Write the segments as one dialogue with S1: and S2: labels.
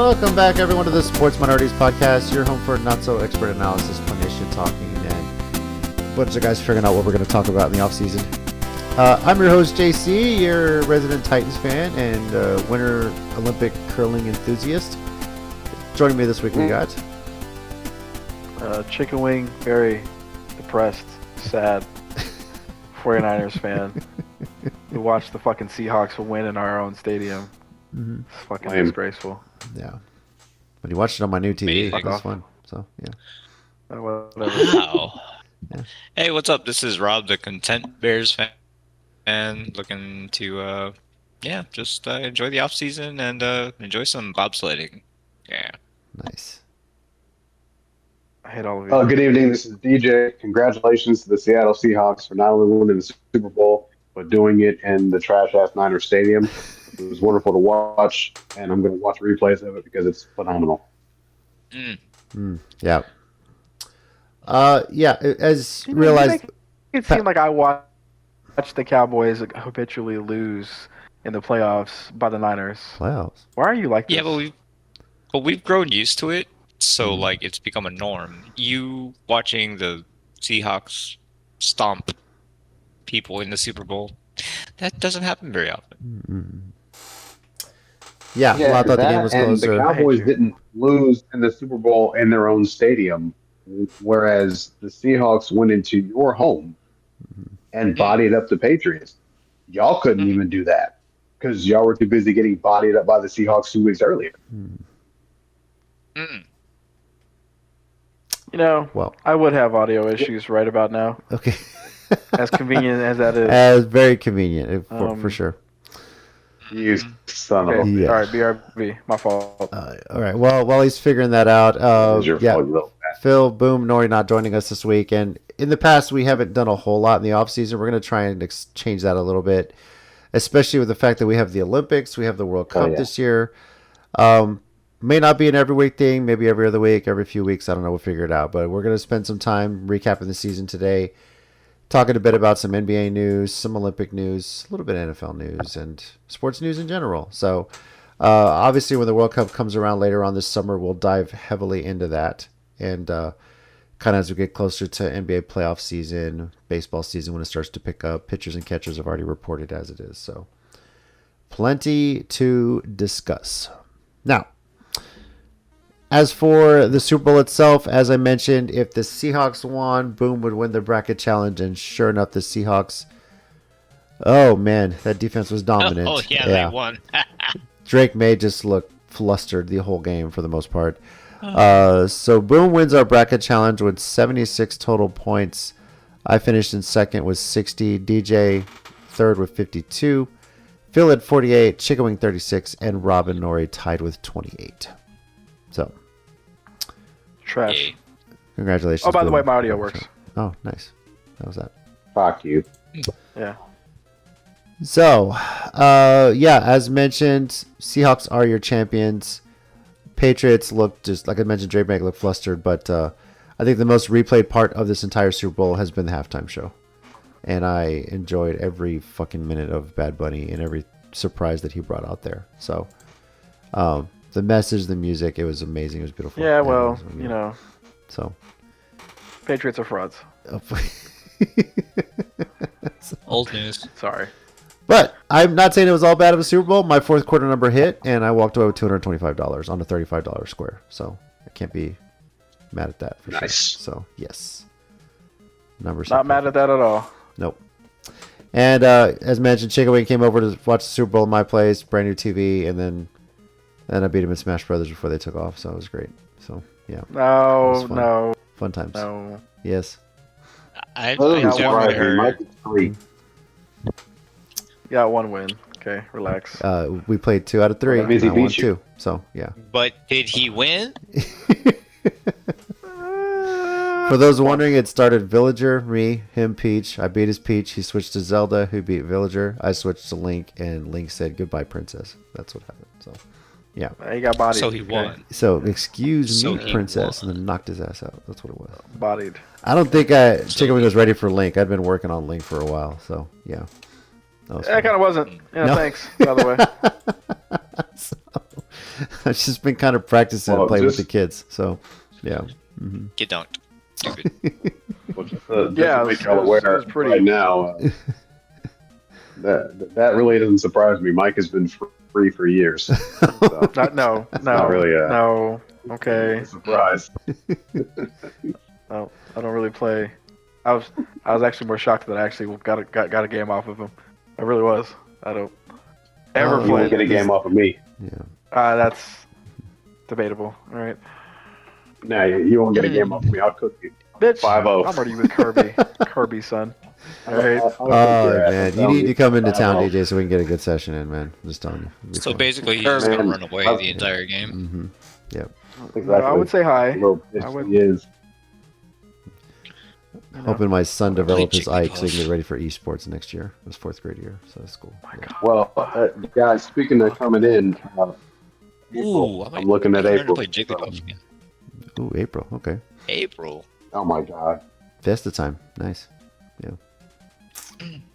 S1: Welcome back, everyone, to the Sports Minorities Podcast, your home for not-so-expert analysis, plenty of shit talking, and a bunch of guys figuring out what we're going to talk about in the offseason. I'm your host, JC, your resident Titans fan and Winter Olympic curling enthusiast. Joining me this week, we got...
S2: Chicken Wing, very depressed, sad 49ers fan who watched the fucking Seahawks win in our own stadium.
S1: Mm-hmm.
S2: It's fucking disgraceful.
S1: Yeah. But he watched it on my new TV.
S3: Amazing.
S1: It was fun. So, yeah.
S2: Whatever.
S3: Wow.
S1: Yeah.
S3: Hey, what's up? This is Rob, the Content Bears fan, looking to, just enjoy the off season and enjoy some bobsledding. Yeah.
S1: Nice.
S2: I hate all of you.
S4: Good evening. This is DJ. Congratulations to the Seattle Seahawks for not only winning the Super Bowl, but doing it in the trash-ass Niners Stadium. It was wonderful to watch, and I'm going to watch replays of it because it's phenomenal.
S1: Yeah. As realized...
S2: It seemed like I watched the Cowboys habitually lose in the playoffs by the Niners.
S1: Playoffs?
S2: Why are you like this?
S3: Yeah, but we've grown used to it, so like it's become a norm. You watching the Seahawks stomp people in the Super Bowl, that doesn't happen very often.
S1: Mm-hmm. Yeah, well, I thought the game was closer.
S4: The Cowboys didn't lose in the Super Bowl in their own stadium, whereas the Seahawks went into your home and bodied up the Patriots. Y'all couldn't even do that because y'all were too busy getting bodied up by the Seahawks 2 weeks earlier.
S2: You know,
S1: Well,
S2: I would have audio issues right about now.
S1: okay.
S2: As convenient as that is.
S1: As very convenient, for sure.
S4: You son of a...
S1: Yeah.
S2: All right, BRB, my fault.
S1: All right. Well, while he's figuring that out,
S4: Your
S1: yeah,
S4: fault, you little bastard.
S1: Phil, Boom, Nori not joining us this week. And in the past, we haven't done a whole lot in the offseason. We're going to try and change that a little bit, especially with the fact that we have the Olympics, we have the World Cup this year. May not be an every week thing, maybe every other week, every few weeks. I don't know. We'll figure it out. But we're going to spend some time recapping the season today, talking a bit about some NBA news, some Olympic news, a little bit of NFL news, and sports news in general. So, obviously, when the World Cup comes around later on this summer, we'll dive heavily into that. And kind of as we get closer to NBA playoff season, baseball season, when it starts to pick up, pitchers and catchers have already reported as it is. So, plenty to discuss. Now, as for the Super Bowl itself, as I mentioned, if the Seahawks won, Boom would win the bracket challenge. And sure enough, the Seahawks, oh man, that defense was dominant.
S3: They won.
S1: Drake May just looked flustered the whole game for the most part. So Boom wins our bracket challenge with 76 total points. I finished in second with 60. DJ third with 52. Phil had 48. Chicken Wing 36. And Rob and Nori tied with 28. So,
S2: Trash.
S3: Yay.
S1: congratulations.
S2: Oh, by the
S1: Boom.
S2: way, my audio works.
S1: Oh, nice. That was that.
S4: Fuck you.
S2: Yeah.
S1: So, as mentioned, Seahawks are your champions. Patriots look just, like I mentioned, Drake May looked flustered, but I think the most replayed part of this entire Super Bowl has been the halftime show. And I enjoyed every fucking minute of Bad Bunny and every surprise that he brought out there. So, the message, the music, it was amazing. It was beautiful.
S2: Yeah, well,
S1: It was,
S2: you know,
S1: So,
S2: Patriots are frauds.
S3: Old news.
S2: Sorry.
S1: But I'm not saying it was all bad of a Super Bowl. My fourth quarter number hit, and I walked away with $225 on a $35 square. So I can't be mad at that for
S4: Nice.
S1: sure. So, yes. Numbers.
S2: Not mad at that at all.
S1: Nope. And as mentioned, Chicken Wing came over to watch the Super Bowl in my place, brand new TV, and then I beat him in Smash Brothers before they took off. So it was great. So, yeah.
S2: No,
S1: fun.
S2: no,
S1: Fun times.
S2: no.
S1: Yes.
S3: I
S4: Doesn't
S3: never
S4: surprise me.
S3: heard.
S4: Mike is 3.
S2: You got one win. Okay, relax.
S1: We played 2 out of 3.
S4: Well, that means he
S1: I won
S4: beat you.
S1: 2. So, yeah.
S3: But did he win?
S1: For those wondering, it started Villager, me, him, Peach. I beat his Peach. He switched to Zelda, who beat Villager. I switched to Link, and Link said, "Goodbye, Princess." That's what happened. So, yeah.
S2: He got bodied.
S3: So he
S2: okay?
S3: won.
S1: So, excuse
S3: So
S1: me,
S3: he
S1: Princess,
S3: won.
S1: and then knocked his ass out. That's what it was.
S2: Bodied.
S1: I don't think Chicken Wing was ready for Link. I'd been working on Link for a while, so yeah. That was
S2: Yeah, I
S1: fun.
S2: kind of wasn't. Yeah,
S1: No.
S2: thanks, by the way.
S1: I've just been kind of practicing and playing with the kids. So, yeah. Mm-hmm.
S3: You don't. Stupid.
S4: Well, just to make y'all aware right now, that really doesn't surprise me. Mike has been free for years. So
S2: No.
S4: not really
S2: No. Okay.
S4: surprise.
S2: No, I don't really play. I was actually more shocked that I actually got a game off of him. I really was. I don't ever
S4: You
S2: play.
S4: won't get a game off of me.
S1: Yeah.
S2: That's debatable. All right.
S4: Nah, you won't get a game off of me. I'll cook you.
S2: Bitch,
S4: 5-0.
S2: I'm already with Kirby. Kirby, son. All right.
S4: I'll
S1: Oh, man. You need to come into town, DJ, so we can get a good session in, man. I'm just telling you.
S3: So basically, he's just gonna run away the entire game.
S1: Mm-hmm. Yep.
S4: Exactly.
S2: I would say hi.
S4: I would. He is.
S1: Hoping my son develop his
S3: Jigglypuff.
S1: Ike so he can get ready for esports next year. His 4th grade year, so that's cool. Yeah.
S4: Well, guys, speaking of coming in,
S3: Ooh,
S4: I'm looking at
S3: I'm
S4: April.
S3: to play Jigglypuff again.
S1: Ooh, April. Okay.
S3: April.
S4: Oh my God.
S1: Fiesta time. Nice. Yeah.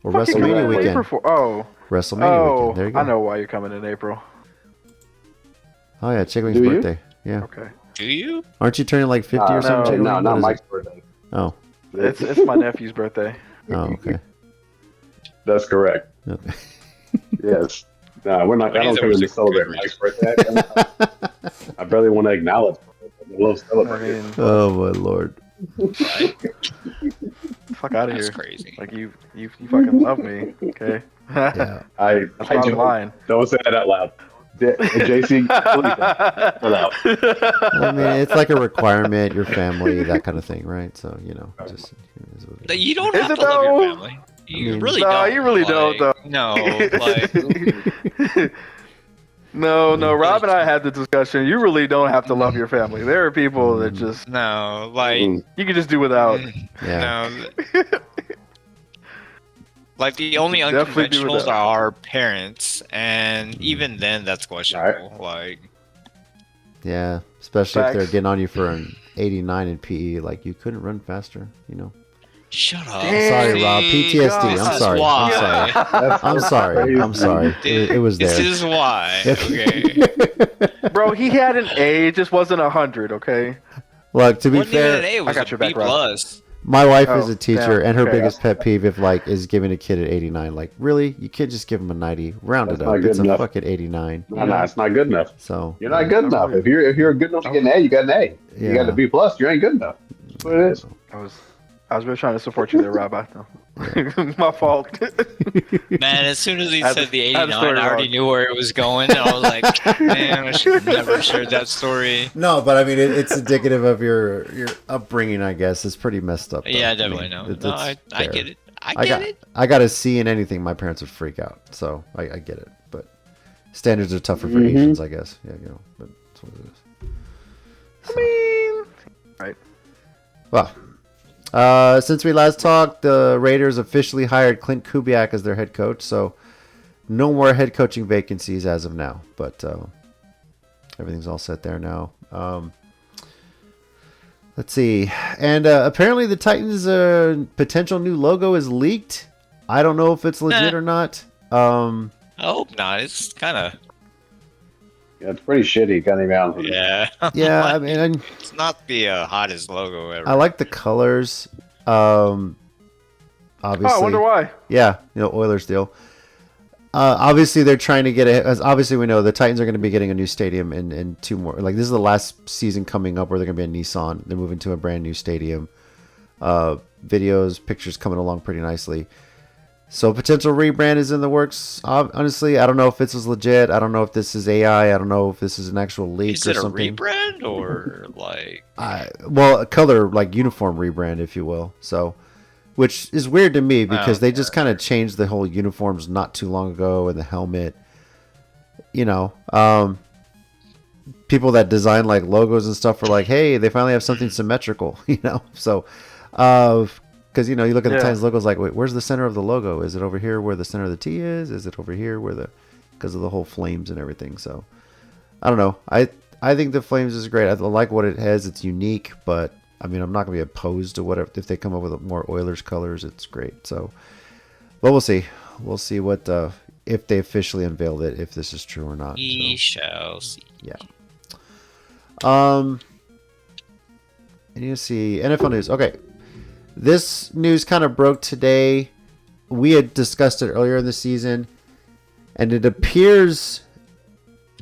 S1: Or
S2: Fucking
S1: WrestleMania
S2: April
S1: weekend.
S2: Oh.
S1: WrestleMania weekend. There you go.
S2: I know why you're coming in April.
S1: Oh, yeah. Chickling's
S4: Do you?
S1: birthday. Yeah.
S2: Okay.
S3: Do you?
S1: Aren't you turning like 50 or something?
S2: no,
S1: Chickling?
S4: not
S1: What is
S4: Mike's
S1: it?
S4: birthday.
S1: Oh.
S2: It's my nephew's birthday.
S1: Oh, okay.
S4: That's correct.
S1: Okay.
S4: Yes. No, we're not.
S3: But
S4: I don't
S3: he's
S4: come in
S3: always
S4: to
S3: a
S4: celebrate
S3: good
S4: Mike's birthday. I barely want to acknowledge it. I love
S2: I
S4: celebrating.
S2: mean,
S1: Oh, my Lord.
S3: Right?
S2: fuck out of
S3: That's
S2: here.
S3: crazy.
S2: Like you fucking love me. Okay.
S1: Yeah.
S4: I
S2: Bottom
S4: don't,
S2: line.
S4: don't say that out loud. JC, chill out.
S1: I mean, it's like a requirement, your family, that kind of thing, right? So, you know, just. It is what it is.
S3: You don't
S2: Is
S3: have
S2: it
S3: to love your
S2: though?
S3: family. You
S1: mean-
S3: really
S2: No,
S3: don't.
S2: you really don't, though.
S3: No, like
S2: No, Rob and I had the discussion. You really don't have to love your family. There are people that just
S3: no, like
S4: Mm.
S2: you can just do without.
S1: Yeah.
S3: no. Like the only
S2: Definitely do
S3: unconventionals
S2: that.
S3: are our parents, and even then, that's questionable. Like,
S1: Yeah. Especially if they're
S2: Facts.
S1: getting on you for an 89 in PE. Like, you couldn't run faster, you know?
S3: shut up.
S1: I'm sorry, Rob. PTSD.
S3: This
S1: I'm
S3: is
S1: sorry.
S3: why.
S1: I'm sorry.
S4: That's
S1: I'm sorry. I'm sorry. It was there.
S3: This is why. Okay.
S2: Bro, he had an A, it just wasn't 100. Okay.
S1: Look, to be
S3: Wasn't even an
S1: fair,
S3: A, it was
S2: I got
S3: a
S2: your
S3: B
S2: back, Rob.
S3: plus.
S1: my wife is
S2: Oh,
S1: a teacher,
S2: damn.
S1: and her
S2: Okay.
S1: biggest pet peeve is giving a kid an 89. Like, really? You can't just give him a 90. Round
S4: That's
S1: it
S4: not
S1: up.
S4: good
S1: It's
S4: enough.
S1: a fucking 89.
S4: No, it's not good enough.
S1: So
S4: You're not good enough. If you're good enough to get an A, you got an A. You got
S1: Yeah.
S4: a B plus. You ain't good enough. That's what it is.
S2: I was really trying to support you there, Rob. My fault.
S3: Man, as soon as he
S2: I had
S3: said
S2: the-
S3: the
S2: I had the
S3: 89,
S2: story
S3: I already
S2: wrong.
S3: knew where it was going. And I was like, man, I should have never shared that story.
S1: No, but I mean, it's indicative of your upbringing, I guess. It's pretty messed up. Though.
S3: Yeah, I
S1: I
S3: definitely
S1: mean,
S3: know.
S1: it's
S3: No, I
S1: fair.
S3: get it. I get it.
S1: I got a C in anything. My parents would freak out. So I get it. But standards are tougher for
S4: Mhm.
S1: Asians, I guess. Yeah, you know, but that's what it is. So,
S2: Right.
S1: well, since we last talked, the Raiders officially hired Clint Kubiak as their head coach. So no more head coaching vacancies as of now. But everything's all set there now. Let's see. And apparently the Titans' potential new logo is leaked. I don't know if it's legit or not.
S3: I hope not. It's kind of,
S4: Yeah, it's pretty shitty. Got him out.
S3: yeah.
S1: Yeah, I mean,
S3: It's not the hottest logo ever.
S1: I like the colors. Obviously,
S2: Oh, I wonder why.
S1: yeah, Oilers deal. Obviously, they're trying to get as obviously we know the Titans are going to be getting a new stadium in 2 more. Like, this is the last season coming up where they're going to be in Nissan. They're moving to a brand new stadium. Videos, pictures coming along pretty nicely. So potential rebrand is in the works. Honestly, I don't know if this is legit. I don't know if this is AI. I don't know if this is an actual leak
S3: Is
S1: or
S3: it a
S1: something.
S3: rebrand or like?
S1: Well, a color, like uniform rebrand, if you will. So, which is weird to me because they just kind of changed the whole uniforms not too long ago and the helmet. People that design like logos and stuff are like, hey, they finally have something symmetrical, So, because you look at the
S2: Yeah.
S1: Titans logos, like, wait, where's the center of the logo? Is it over here where the center of the T is? Is it over here because of the whole flames and everything? So, I don't know. I think the Flames is great. I like what it has. It's unique, but I mean, I'm not going to be opposed to whatever. If they come up with more Oilers colors, it's great. So, but we'll see. We'll see what if they officially unveiled it, if this is true or not.
S3: We
S1: So,
S3: shall see.
S1: yeah. And you see NFL news. Okay, this news kind of broke today. We had discussed it earlier in the season, and it appears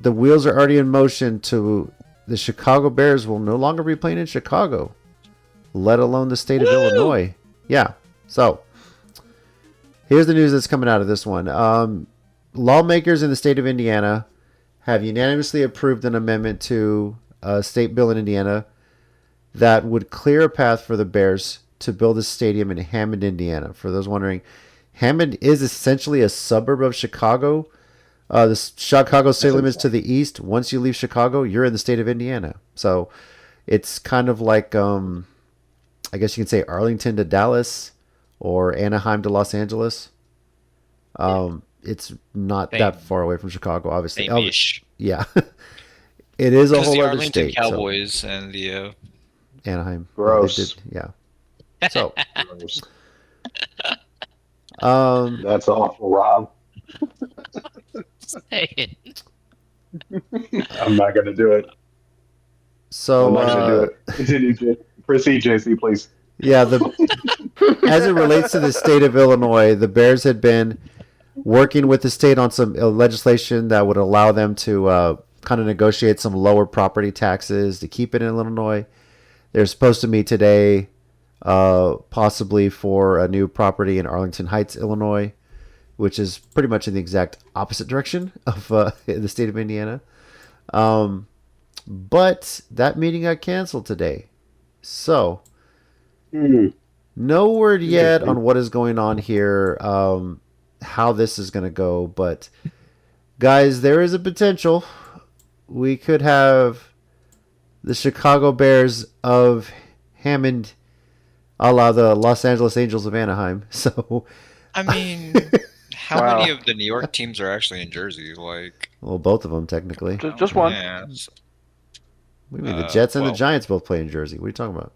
S1: the wheels are already in motion to the Chicago Bears will no longer be playing in Chicago, let alone the state of Illinois. Yeah. So here's the news that's coming out of this one. Lawmakers in the state of Indiana have unanimously approved an amendment to a state bill in Indiana that would clear a path for the Bears to build a stadium in Hammond, Indiana. For those wondering, Hammond is essentially a suburb of Chicago. The Chicago city limits to the east. Once you leave Chicago, you're in the state of Indiana. So it's kind of like, I guess you can say Arlington to Dallas or Anaheim to Los Angeles. It's not that far away from Chicago, obviously.
S3: Same-ish.
S1: Yeah. It is a
S3: Because
S1: whole
S3: the
S1: other
S3: Arlington
S1: state.
S3: Cowboys and the
S1: Anaheim.
S4: Gross.
S1: Yeah. So,
S4: That's awful, Rob.
S3: say it.
S4: I'm not going to do it.
S1: so
S4: I'm not going to do it. Continue, proceed, JC, please.
S1: yeah, as it relates to the state of Illinois, the Bears had been working with the state on some legislation that would allow them to kind of negotiate some lower property taxes to keep it in Illinois. They're supposed to meet today, possibly for a new property in Arlington Heights, Illinois, which is pretty much in the exact opposite direction of the state of Indiana. But that meeting got canceled today. So, no word yet on what is going on here, how this is going to go. But, guys, there is a potential. We could have the Chicago Bears of Hammond a la the Los Angeles Angels of Anaheim. So,
S3: I mean, how
S2: Wow.
S3: many of the New York teams are actually in Jersey? Like,
S1: well, both of them technically.
S2: Just one.
S3: yeah,
S1: What do you mean? The Jets and the
S3: well-
S1: Giants both play in Jersey. What are you talking about?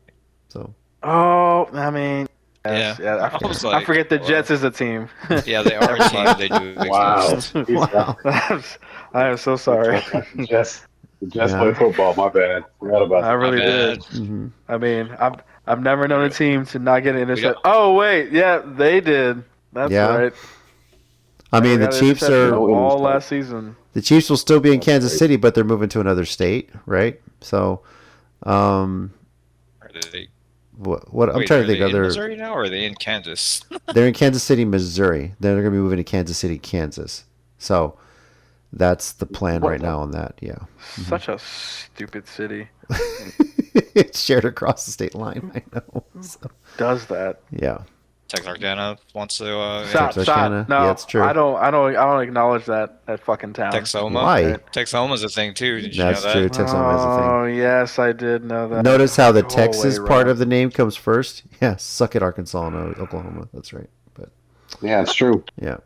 S1: So,
S2: Oh, I mean, yes,
S3: Yeah.
S2: yeah.
S3: I was
S2: I
S3: like,
S2: forget the
S3: well-
S2: Jets is a team.
S3: yeah, they are a team. They do
S4: Wow.
S3: exist.
S1: wow.
S2: I am so sorry.
S4: The Jets
S1: Yeah.
S4: play football. My bad. Forgot about
S2: I
S4: that.
S2: really
S3: My
S2: did.
S3: bad.
S1: hmm
S2: I mean, I've never known a team to not get an interception.
S3: don't-
S2: Oh wait, yeah, they did. That's
S1: Yeah.
S2: right.
S1: I mean,
S2: They
S1: the
S2: got an
S1: Chiefs
S2: interception
S1: are
S2: all last season.
S1: the Chiefs will still be in
S4: That's
S1: Kansas
S4: right.
S1: City, but they're moving to another state, right? So,
S3: Are they,
S1: what I'm
S3: wait,
S1: trying
S3: are
S1: to think
S3: they in
S1: other.
S3: Missouri now, or are they in Kansas?
S1: They're in Kansas City, Missouri. Then they're going to be moving to Kansas City, Kansas. So, that's the plan right now on that. Yeah,
S2: Such a stupid city.
S1: it's shared across the state line. I know. So,
S2: Does that?
S1: yeah.
S3: Texarkana wants to.
S2: Stop,
S1: Texarkana?
S2: stop. No,
S1: Yeah, it's true.
S2: I don't acknowledge that fucking town.
S3: Texoma.
S1: Why?
S3: Texoma's a thing too. Did you
S1: That's
S3: know
S1: true.
S3: that?
S1: Texoma is a thing.
S2: Oh yes, I did know that.
S1: Notice how the
S2: Go
S1: Texas
S2: away,
S1: part
S2: Rob.
S1: of the name comes first. Yeah, suck it, Arkansas and Oklahoma. That's right. But
S4: Yeah, it's true.
S1: yeah,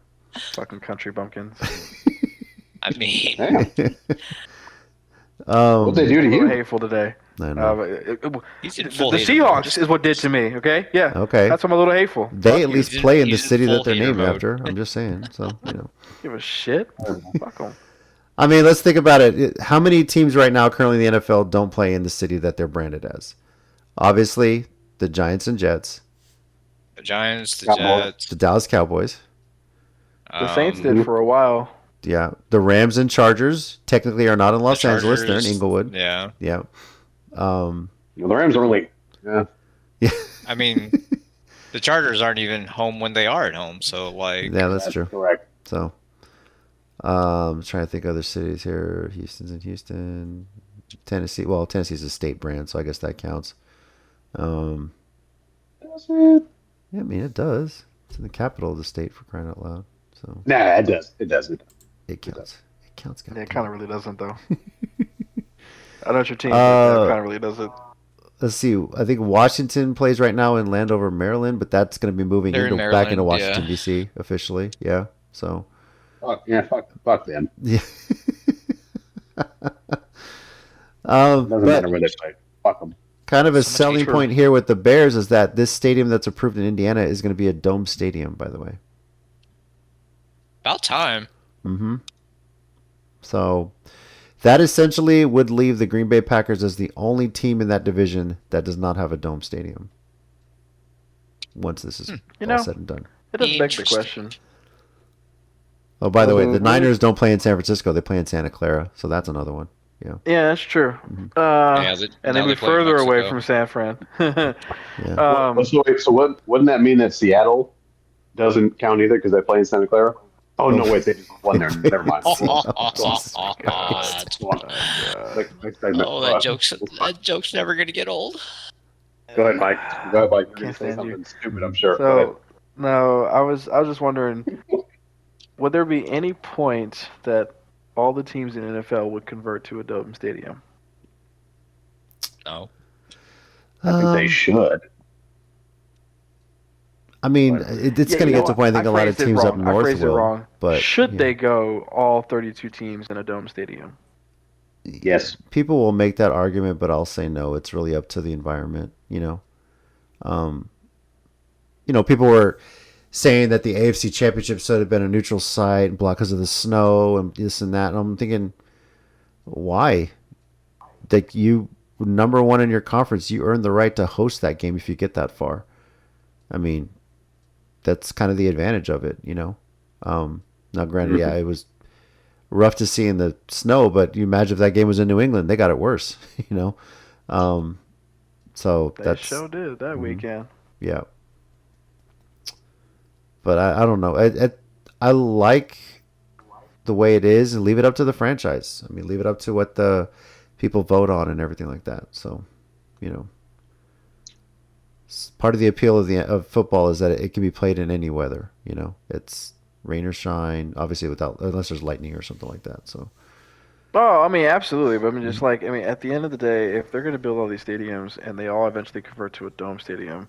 S2: Fucking country bumpkins.
S3: I mean,
S4: Damn. What'd they do
S2: A
S4: to
S2: little
S4: you?
S2: hateful today.
S1: I know.
S3: he's in
S2: The
S3: full hater
S2: Seahawks
S3: mode.
S2: is what did to me. Okay, yeah.
S1: Okay.
S2: That's why I'm a little hateful.
S1: They
S2: Fuck
S1: at
S2: you.
S1: least
S3: He's in-
S1: play in the
S3: he's in
S1: city that
S3: full
S1: they're
S3: hater
S1: named
S3: mode.
S1: after. I'm just saying. So, you know.
S2: Give a shit. Fuck 'em.
S1: I mean, let's think about it. How many teams right now currently in the NFL don't play in the city that they're branded as? Obviously, the Giants and Jets,
S3: The Giants, the
S4: Cowboys.
S3: Jets.
S1: the Dallas Cowboys,
S2: The Saints
S3: um,
S2: did for a while.
S1: yeah, the Rams and Chargers technically are not in Los Angeles. They're in
S3: Chargers,
S1: Inglewood.
S3: Yeah.
S1: Yeah.
S4: Well, the Rams are really. Yeah.
S3: I mean, the Chargers aren't even home when they are at home. So, like,
S1: Yeah, that's true.
S4: Correct.
S1: So, trying to think of other cities here. Houston's in Houston, Tennessee. Well, Tennessee's a state brand, so I guess that counts. Yeah, I mean it does. It's in the capital of the state for crying out loud. So
S4: Nah, it does. It doesn't.
S1: it counts. It counts.
S2: Yeah, it
S1: goddamn.
S2: kind of really doesn't though. I know it's your team.
S1: Uh,
S2: But it kind of really doesn't.
S1: Let's see. I think Washington plays right now in Landover, Maryland, but that's going to be moving
S3: They're in
S1: back into
S3: Maryland,
S1: Washington
S3: yeah.
S1: D.C. officially. Yeah. So
S4: Fuck them.
S1: yeah.
S4: Doesn't
S1: but
S4: matter where they play. Fuck them.
S1: kind of a
S3: So much
S1: selling
S3: hatred.
S1: point here with the Bears is that this stadium that's approved in Indiana is going to be a dome stadium, by the way.
S3: about time.
S1: Mm-hmm. So That essentially would leave the Green Bay Packers as the only team in that division that does not have a dome stadium. Once this is all said and done.
S2: It does beg the question.
S1: Oh, by the way, the Niners don't play in San Francisco; they play in Santa Clara, so that's another one. Yeah.
S2: Yeah, that's true. And they'd be further away from San Fran.
S1: Yeah.
S4: So wouldn't that mean that Seattle doesn't count either because they play in Santa Clara? Oh no, wait, they just won there. Never mind.
S3: That joke's never gonna get old.
S4: Go ahead, Mike. You're gonna say
S2: stand
S4: something
S2: you.
S4: stupid, I'm sure.
S2: So, no, I was just wondering, would there be any point that all the teams in the NFL would convert to a dome stadium?
S3: No.
S4: I think they should.
S1: I mean, it's going to get to the point. I think a lot of teams up north will. But
S2: should they go all 32 teams in a dome stadium?
S4: Yes.
S1: People will make that argument, but I'll say no. It's really up to the environment. People were saying that the AFC Championship should have been a neutral site because of the snow and this and that. And I'm thinking, why? Like, you number one in your conference, you earn the right to host that game if you get that far. I mean, that's kind of the advantage of it, Now, granted, yeah, it was rough to see in the snow, but you imagine if that game was in New England, they got it worse, So
S2: they
S1: that's
S2: sure did that weekend.
S1: Yeah. But I don't know. I like the way it is and leave it up to the franchise. I mean, leave it up to what the people vote on and everything like that. So, part of the appeal of football is that it can be played in any weather. It's rain or shine, obviously unless there's lightning or something like that. So.
S2: Oh, I mean, absolutely. But at the end of the day, if they're going to build all these stadiums and they all eventually convert to a dome stadium,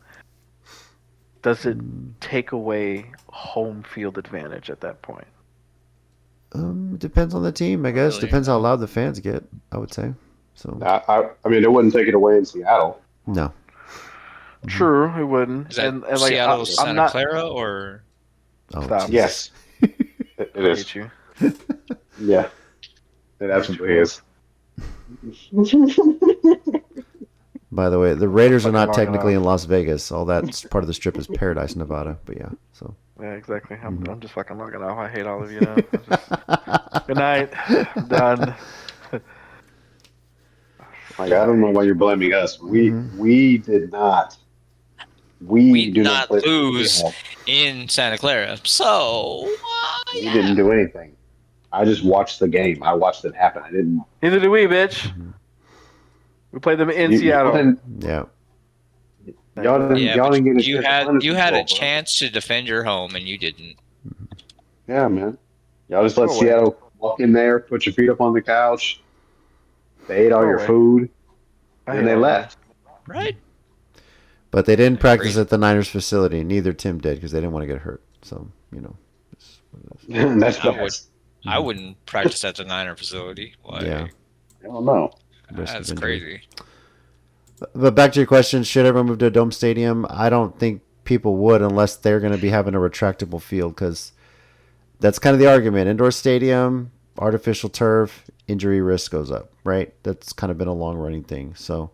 S2: does it take away home field advantage at that point?
S1: Depends on the team, I guess.
S3: Really?
S1: Depends how loud the fans get, I would say. So.
S4: I mean, it wouldn't take it away in Seattle.
S1: No.
S2: True, it wouldn't.
S3: Is that Seattle Santa Clara or?
S1: Oh,
S2: Stop.
S4: Yes. It is.
S2: Hate you.
S4: Yeah. It absolutely is.
S1: By the way, the Raiders are not technically in Las Vegas. All that part of the strip is Paradise, Nevada. But yeah, so.
S2: Yeah, exactly. I'm just fucking logging off. I hate all of you now. Good night. I'm done.
S4: Like, I don't know why you're blaming us. We did not.
S3: We did not lose in Santa Clara. So
S4: we didn't do anything. I just watched the game. I watched it happen. I didn't.
S2: Neither do we, bitch. We played them in Seattle.
S1: Yeah.
S4: Y'all didn't get
S3: you had a chance to defend your home and you didn't.
S4: Yeah, man. Y'all just let Seattle walk in there, put your feet up on the couch. They ate all your food, and they left.
S3: Right.
S1: But they didn't practice at the Niners facility. Neither Tim did because they didn't want to get hurt. So,
S4: That's
S3: I wouldn't practice at the Niner facility. Like,
S1: yeah.
S4: I don't know.
S3: That's crazy.
S1: But back to your question, should everyone move to a dome stadium? I don't think people would unless they're going to be having a retractable field because that's kind of the argument. Indoor stadium, artificial turf, injury risk goes up, right? That's kind of been a long-running thing. So,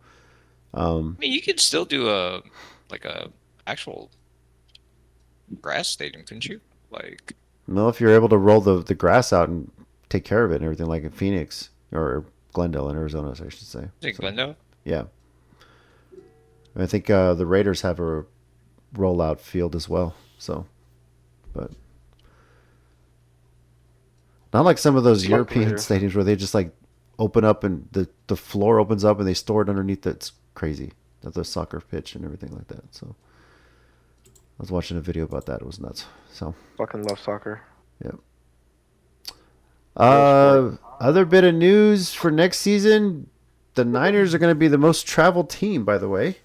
S3: I mean, you could still do a actual grass stadium, couldn't you? Like,
S1: well, if you're able to roll the grass out and take care of it and everything, like in Phoenix or Glendale in Arizona, I should say.
S3: Glendale?
S1: Yeah. I think the Raiders have a rollout field as well. So, but not like some of those European stadiums where they just like open up and the floor opens up and they store it underneath. It's crazy. That's a soccer pitch and everything like that. So I was watching a video about that. It was nuts. So
S2: fucking love soccer.
S1: Yep. Other bit of news for next season: the Niners are going to be the most traveled team. By the way,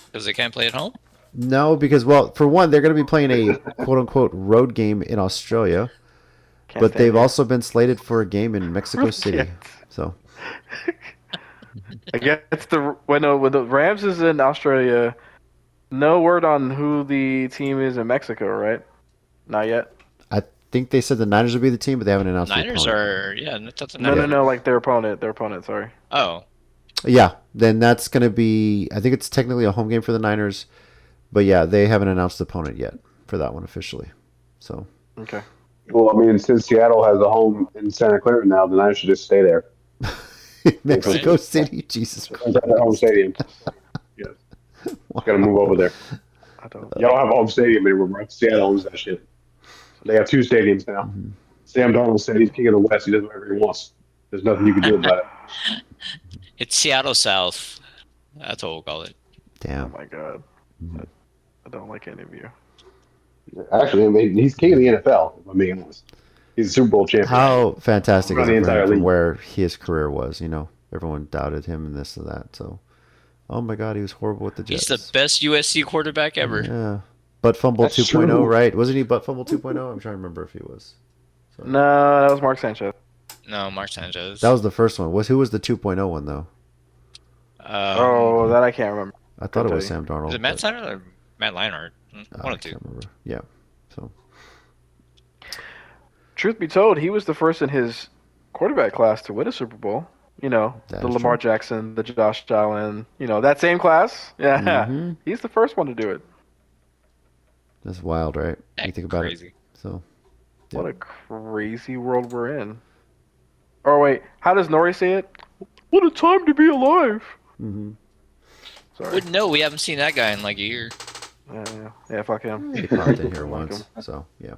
S3: because they can't play at home.
S1: No, because for one, they're going to be playing a quote unquote road game in Australia, but they've also been slated for a game in Mexico City. So
S2: I guess when the Rams is in Australia. No word on who the team is in Mexico, right? Not yet.
S1: I think they said the Niners would be the team, but they haven't announced the
S3: Niners
S1: opponent.
S3: are that's the
S2: No,
S3: Niners.
S2: like their opponent. Sorry.
S3: Oh,
S1: Yeah, then that's going to be. I think it's technically a home game for the Niners, but yeah, they haven't announced the opponent yet for that one officially. So
S2: Okay.
S4: Well, I mean, since Seattle has a home in Santa Clara now, then I should just stay there.
S1: Mexico City, Jesus
S4: It's at their home stadium. Yes. Got to move over there.
S2: I don't.
S4: Y'all have a home stadium anymore, bro. Seattle owns that shit. They have 2 stadiums now.
S1: Mhm.
S4: Sam Darnold said he's king of the West. He does whatever he wants. There's nothing you can do about it.
S3: it's Seattle South. That's what we'll call it.
S2: Oh
S1: Damn.
S2: my god. I don't like any of you.
S4: Actually, I mean, he's king of the NFL, if I'm being honest. He's a Super Bowl champion.
S1: How fantastic
S4: Run
S1: is
S4: the
S1: it for
S4: entire
S1: him from
S4: league.
S1: where his career was? Everyone doubted him and this and that. So, oh my God, he was horrible with the
S3: He's
S1: Jets.
S3: the best USC quarterback ever.
S1: Yeah. Butt fumble
S4: That's
S1: 2.0,
S4: true.
S1: right? Wasn't he butt fumble 2.0? I'm trying to remember if he was.
S2: No, that was Mark Sanchez.
S3: No, Mark Sanchez.
S1: That was the first one. Who was the 2.0 one though?
S2: That I can't remember.
S1: I thought it was
S2: Couldn't
S1: Sam Darnold.
S3: is it Matt
S1: but-
S3: Snyder or Matt Leinart? One
S1: I
S3: of two.
S1: can't remember. Yeah. So
S2: Truth be told, he was the first in his quarterback class to win a Super Bowl.
S1: That
S2: The
S1: is
S2: Lamar Jackson, the Josh Allen, that same class. Yeah,
S1: Mhm.
S2: he's the first one to do it.
S1: that's wild, right? You think about
S3: Crazy.
S1: it. So
S2: What a crazy world we're in. Oh wait, how does Nori say it? What a time to be alive.
S1: mhm.
S2: Sorry.
S3: Wouldn't know. We haven't seen that guy in like a year.
S2: Yeah, fuck him.
S1: He popped in here
S2: Fuck
S1: once.
S2: him.
S1: So yeah.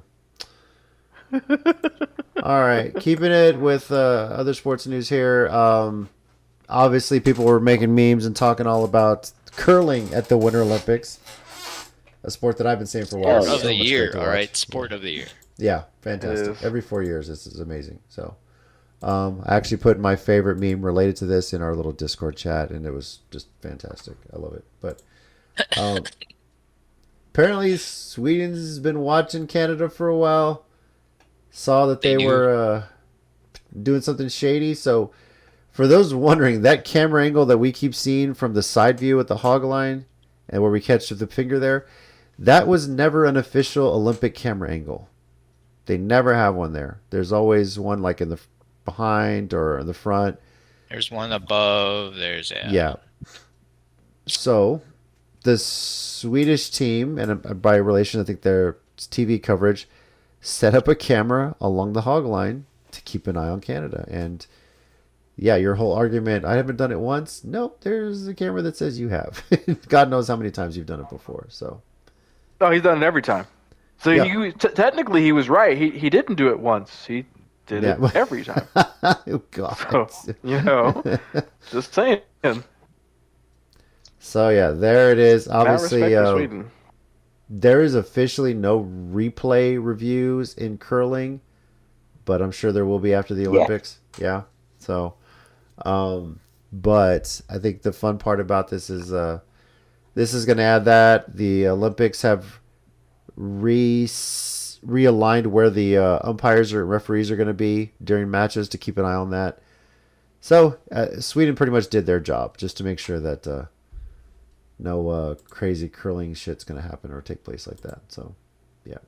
S1: All right, keeping it with other sports news here. Obviously, people were making memes and talking all about curling at the Winter Olympics, a sport that I've been saying for a while.
S3: Sport
S1: It's
S3: of
S1: so
S3: the
S1: much
S3: year.
S1: great to
S3: All
S1: watch.
S3: right, sport of the year.
S1: Yeah, fantastic.
S2: is.
S1: Every 4 years, this is amazing. So, I actually put my favorite meme related to this in our little Discord chat, and it was just fantastic. I love it. But apparently, Sweden's been watching Canada for a while. Saw that they
S3: They knew.
S1: were doing something shady. So, for those wondering, that camera angle that we keep seeing from the side view at the hog line and where we catch the finger there, that was never an official Olympic camera angle. They never have one there. There's always one like in the behind or in the front.
S3: There's one above. There's
S1: Yeah. So, the Swedish team, and by relation, I think their TV coverage, set up a camera along the hog line to keep an eye on Canada. And yeah, your whole argument, I haven't done it once. Nope, there's a camera that says you have. God knows how many times you've done it before. So,
S2: Oh, he's done it every time. So
S1: Yeah.
S2: technically he was right. He didn't do it once. He did
S1: Yeah.
S2: it every time.
S1: oh, God.
S2: So, just saying.
S1: So yeah, there it is.
S2: Mad
S1: Obviously,
S2: respect to Sweden.
S1: there is officially no replay reviews in curling, but I'm sure there will be after the Olympics. Yeah. So, but I think the fun part about this is going to add that the Olympics have realigned where the umpires or referees are going to be during matches to keep an eye on that. So Sweden pretty much did their job just to make sure that no crazy curling shit's going to happen or take place like that. So, yeah.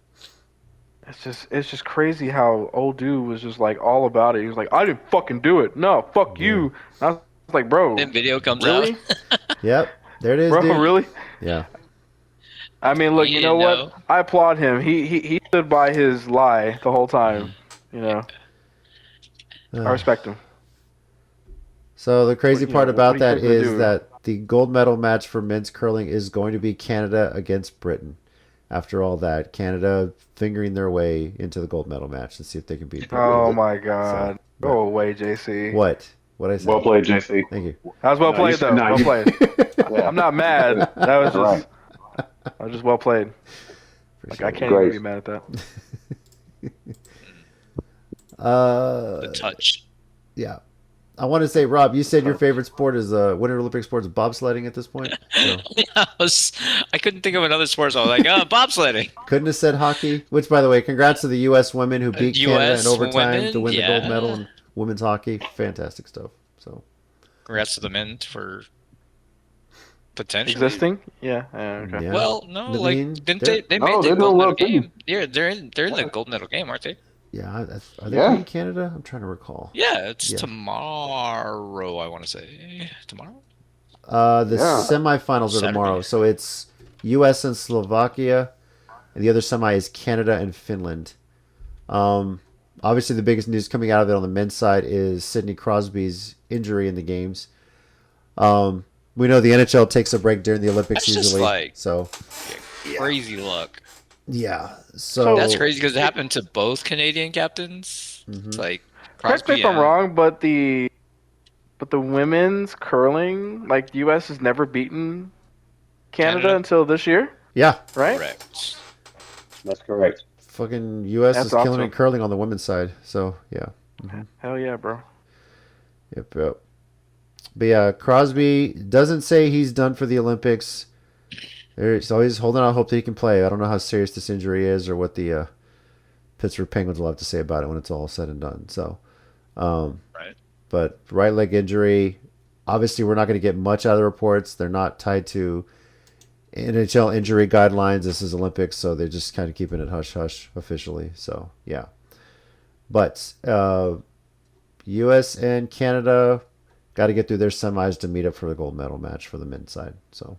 S2: It's just crazy how old dude was just like all about it. He was like, I didn't fucking do it. No, fuck you. And I was like, bro,
S3: Then video comes
S2: really?
S3: out.
S1: Yep. There it is,
S2: Bro,
S1: dude.
S2: really?
S1: Yeah.
S2: I mean, look,
S3: You
S2: you know
S3: didn't
S2: what?
S3: know?
S2: I applaud him. He stood by his lie the whole time. I respect him.
S1: So the crazy
S2: What-
S1: part
S2: what
S1: about
S2: he
S1: that
S2: couldn't
S1: is
S2: do.
S1: that the gold medal match for men's curling is going to be Canada against Britain. After all that, Canada fingering their way into the gold medal match to see if they can beat Britain.
S2: Oh my God.
S1: So,
S2: Go away, JC.
S1: What? What I said?
S4: Well played, JC.
S1: Thank you.
S2: That was well
S4: No,
S2: played,
S4: you said
S2: though.
S4: no,
S2: Well
S4: you-
S2: played. I'm not mad. That was just,
S4: Right.
S2: that was just well played. Like, I
S1: Appreciate
S2: can't
S4: Great.
S2: even be mad at that.
S1: it.
S3: The touch.
S1: Yeah. I want to say, Rob, you said your favorite sport is Winter Olympic sport is bobsledding at this point. So
S3: I couldn't think of another sport, so I was like, bobsledding.
S1: couldn't have said hockey. Which, by the way, congrats to the U.S. women who beat Canada
S3: US
S1: in overtime
S3: women,
S1: to win the gold
S3: yeah.
S1: medal in women's hockey. Fantastic stuff. So
S3: Congrats to the men for Potentially.
S2: Existing? Yeah. Okay.
S1: Yeah.
S3: Well, no,
S1: I
S3: like
S1: mean,
S3: didn't
S1: they're-
S3: they
S4: No,
S3: made the
S4: they're doing
S3: gold
S4: well,
S3: medal
S4: too.
S3: game? Yeah, they're in the gold medal game, aren't they?
S1: Yeah, are they
S4: Yeah.
S1: playing Canada? I'm trying to recall.
S3: Yeah, it's
S1: Yeah.
S3: tomorrow. I want to say tomorrow.
S1: The
S4: Yeah.
S1: semifinals are
S3: Saturday.
S1: tomorrow, so it's U.S. and Slovakia, and the other semi is Canada and Finland. Obviously, the biggest news coming out of it on the men's side is Sidney Crosby's injury in the games. We know the NHL takes a break during the Olympics
S3: That's just
S1: usually,
S3: like-
S1: so
S3: Crazy luck.
S1: yeah. So
S3: That's crazy because it happened to both Canadian captains. It's like
S2: Correct me
S3: Crosby
S2: if I'm
S3: and-
S2: wrong, but the women's curling, like the U.S. has never beaten Canada until this year,
S1: Yeah,
S2: right?
S3: Correct.
S4: That's correct.
S1: fucking U.S.
S2: That's
S1: is killing
S2: awesome.
S1: it curling on the women's side. So yeah.
S2: Hell yeah, bro.
S1: Yep. But yeah, Crosby doesn't say he's done for the Olympics. He's always holding out hope that he can play. I don't know how serious this injury is or what the Pittsburgh Penguins will have to say about it when it's all said and done. So,
S3: Right.
S1: but right leg injury. Obviously, we're not going to get much out of the reports. They're not tied to NHL injury guidelines. This is Olympics, so they're just kind of keeping it hush hush officially. So yeah, but U.S. and Canada got to get through their semis to meet up for the gold medal match for the men's side. So,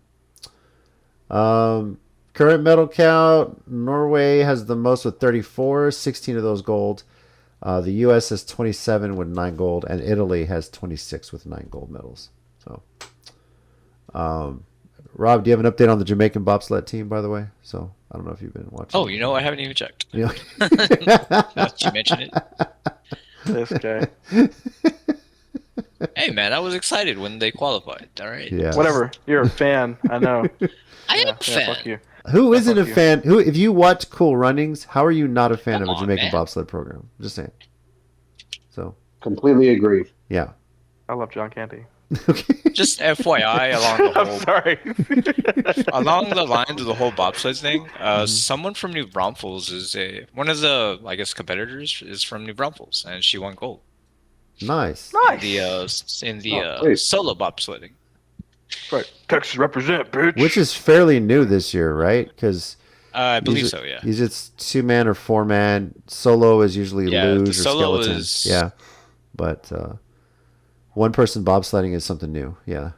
S1: current medal count: Norway has the most with 34, 16 of those gold. The U.S. has 27 with 9 gold, and Italy has 26 with 9 gold medals. So, Rob, do you have an update on the Jamaican bobsled team, by the way? So, I don't know if you've been watching.
S3: Oh, I haven't even checked.
S1: You know?
S3: Now that you mention it.
S2: This guy.
S3: Hey man, I was excited when they qualified. All right.
S1: Yeah.
S2: Whatever. You're a fan. I know.
S3: I am
S2: Yeah,
S3: a fan.
S2: fuck you.
S1: Who
S2: Yeah,
S1: isn't a
S2: fuck you.
S1: fan? Who, if you watch Cool Runnings, how are you not a fan
S3: Come
S1: of a
S3: on,
S1: Jamaican
S3: man.
S1: bobsled program? Just saying. So,
S4: Completely agree.
S1: yeah.
S2: I love John Candy.
S1: Okay.
S3: Just FYI, along the
S2: I'm
S3: whole
S2: sorry.
S3: along the lines of the whole bobsled thing, someone from New Braunfels is one of the competitors is from New Braunfels, and she won gold
S1: Nice.
S2: Nice.
S3: in the
S4: Oh, great.
S3: solo bobsledding.
S2: Right. Texas represent, bitch.
S1: Which is fairly new this year, right? Because
S3: I believe so. Yeah.
S1: Usually it's 2-man or 4-man. Solo is usually
S3: Yeah, the
S1: luge or
S3: solo
S1: skeleton.
S3: is-
S1: Yeah. But one-person bobsledding is something new. Yeah.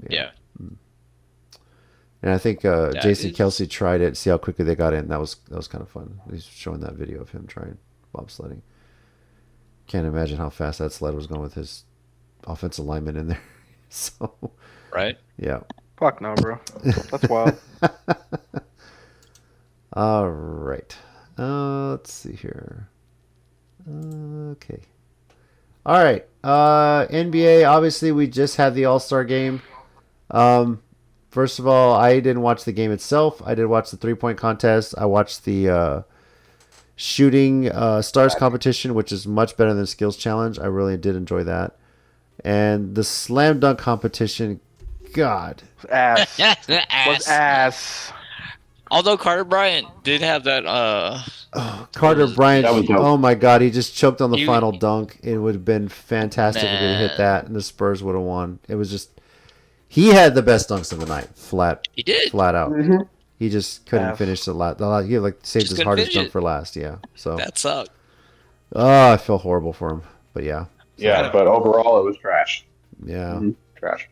S3: Yeah.
S1: And I think Jason
S3: is-
S1: Kelsey tried it, see how quickly they got in. That was kind of fun. He's showing that video of him trying bobsledding. Can't imagine how fast that sled was going with his offensive lineman in there. So,
S3: Right.
S1: yeah.
S2: Fuck no, bro. That's wild.
S1: All right. Let's see here. Okay. All right. NBA, obviously, we just had the All-Star game. First of all, I didn't watch the game itself. I did watch the three-point contest. I watched the shooting stars competition, which is much better than skills challenge. I really did enjoy that. And the slam dunk competition, God.
S2: Ass. Was
S3: Ass.
S2: ass.
S3: Although Carter Bryant did have that.
S1: Carter Bryant,
S4: That was dope.
S1: oh my God, he just choked on the
S3: He-
S1: final dunk. It would have been fantastic if he had hit
S3: Man.
S1: that, and the Spurs would have won. It was just, he had the best dunks of the night, flat
S3: He did.
S1: out.
S4: Mm-hmm.
S1: He just couldn't
S2: Yes.
S1: finish the last. He like saved
S3: Just
S1: his
S3: couldn't
S1: hardest
S3: finish
S1: dunk
S3: it.
S1: for last. Yeah, so
S3: That sucked.
S1: oh, I feel horrible for him, but yeah,
S4: Yeah, but overall it was trash.
S1: yeah.
S4: Mhm. Trash.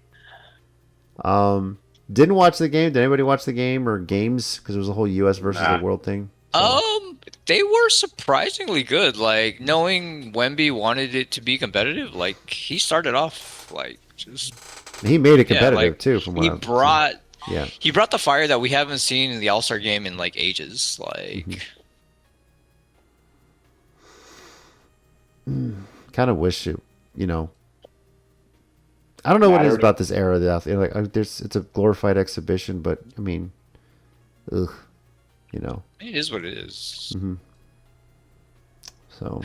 S1: Didn't watch the game. Did anybody watch the game or games? Because it was a whole U.S. versus
S4: Nah.
S1: the world thing.
S3: They were surprisingly good. Like knowing Wemby wanted it to be competitive. Like he started off like just
S1: He made it
S3: Yeah,
S1: competitive
S3: like,
S1: too. From what
S3: he
S1: I've
S3: brought
S1: seen. Yeah.
S3: he brought the fire that we haven't seen in the All-Star game in like ages. Like
S1: Kind of wish it. I don't know what it is
S4: Mattered.
S1: about this era that it's a glorified exhibition, but I mean, ugh,
S3: it is what it is.
S1: so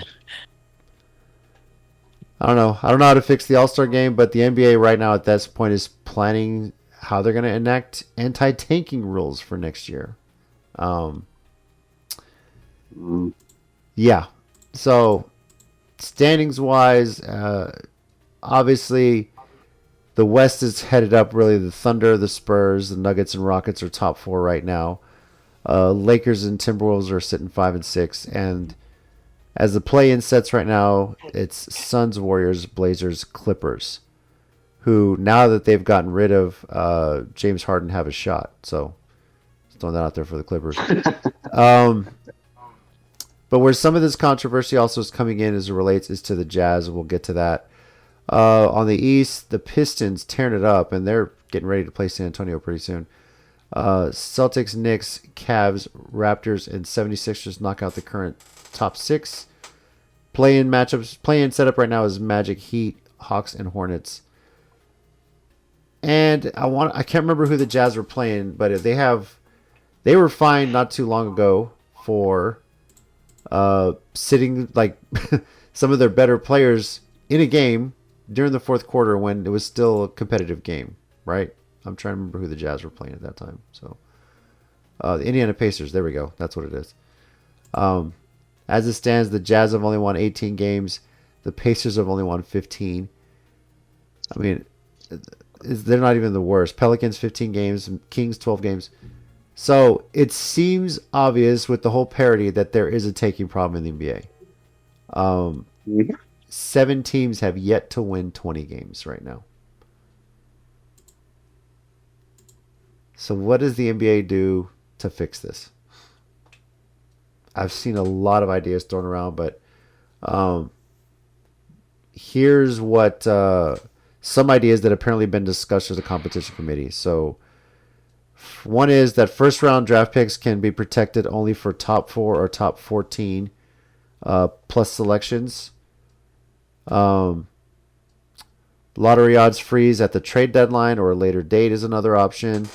S1: I don't know. I don't know how to fix the All-Star game, but the NBA right now at this point is planning how they're going to enact anti-tanking rules for next year. Yeah. So standings wise, obviously The West is headed up really. The Thunder, the Spurs, the Nuggets, and Rockets are top four right now. Lakers and Timberwolves are sitting 5 and 6, and as the play-in sets right now, it's Suns, Warriors, Blazers, Clippers, who now that they've gotten rid of James Harden have a shot. So just throwing that out there for the Clippers. But where some of this controversy also is coming in as it relates is to the Jazz, and we'll get to that. On the East, the Pistons tearing it up, and they're getting ready to play San Antonio pretty soon. Celtics, Knicks, Cavs, Raptors, and 76ers knock out the current top 6. Play-in matchups, play-in setup right now is Magic, Heat, Hawks, and Hornets. And I can't remember who the Jazz were playing, but they were fined not too long ago for sitting like some of their better players in a game during the fourth quarter when it was still a competitive game, right? I'm trying to remember who the Jazz were playing at that time. So the Indiana Pacers, there we go. That's what it is. As it stands, the Jazz have only won 18 games. The Pacers have only won 15. I mean, they're not even the worst. Pelicans 15 games, Kings 12 games. So it seems obvious with the whole parity that there is a taking problem in the NBA. 7 teams have yet to win 20 games right now. So what does the NBA do to fix this? I've seen a lot of ideas thrown around, but here's what some ideas that apparently been discussed with the competition committee. So one is that first round draft picks can be protected only for top 4 or top 14 plus selections. Lottery odds freeze at the trade deadline or a later date is another option.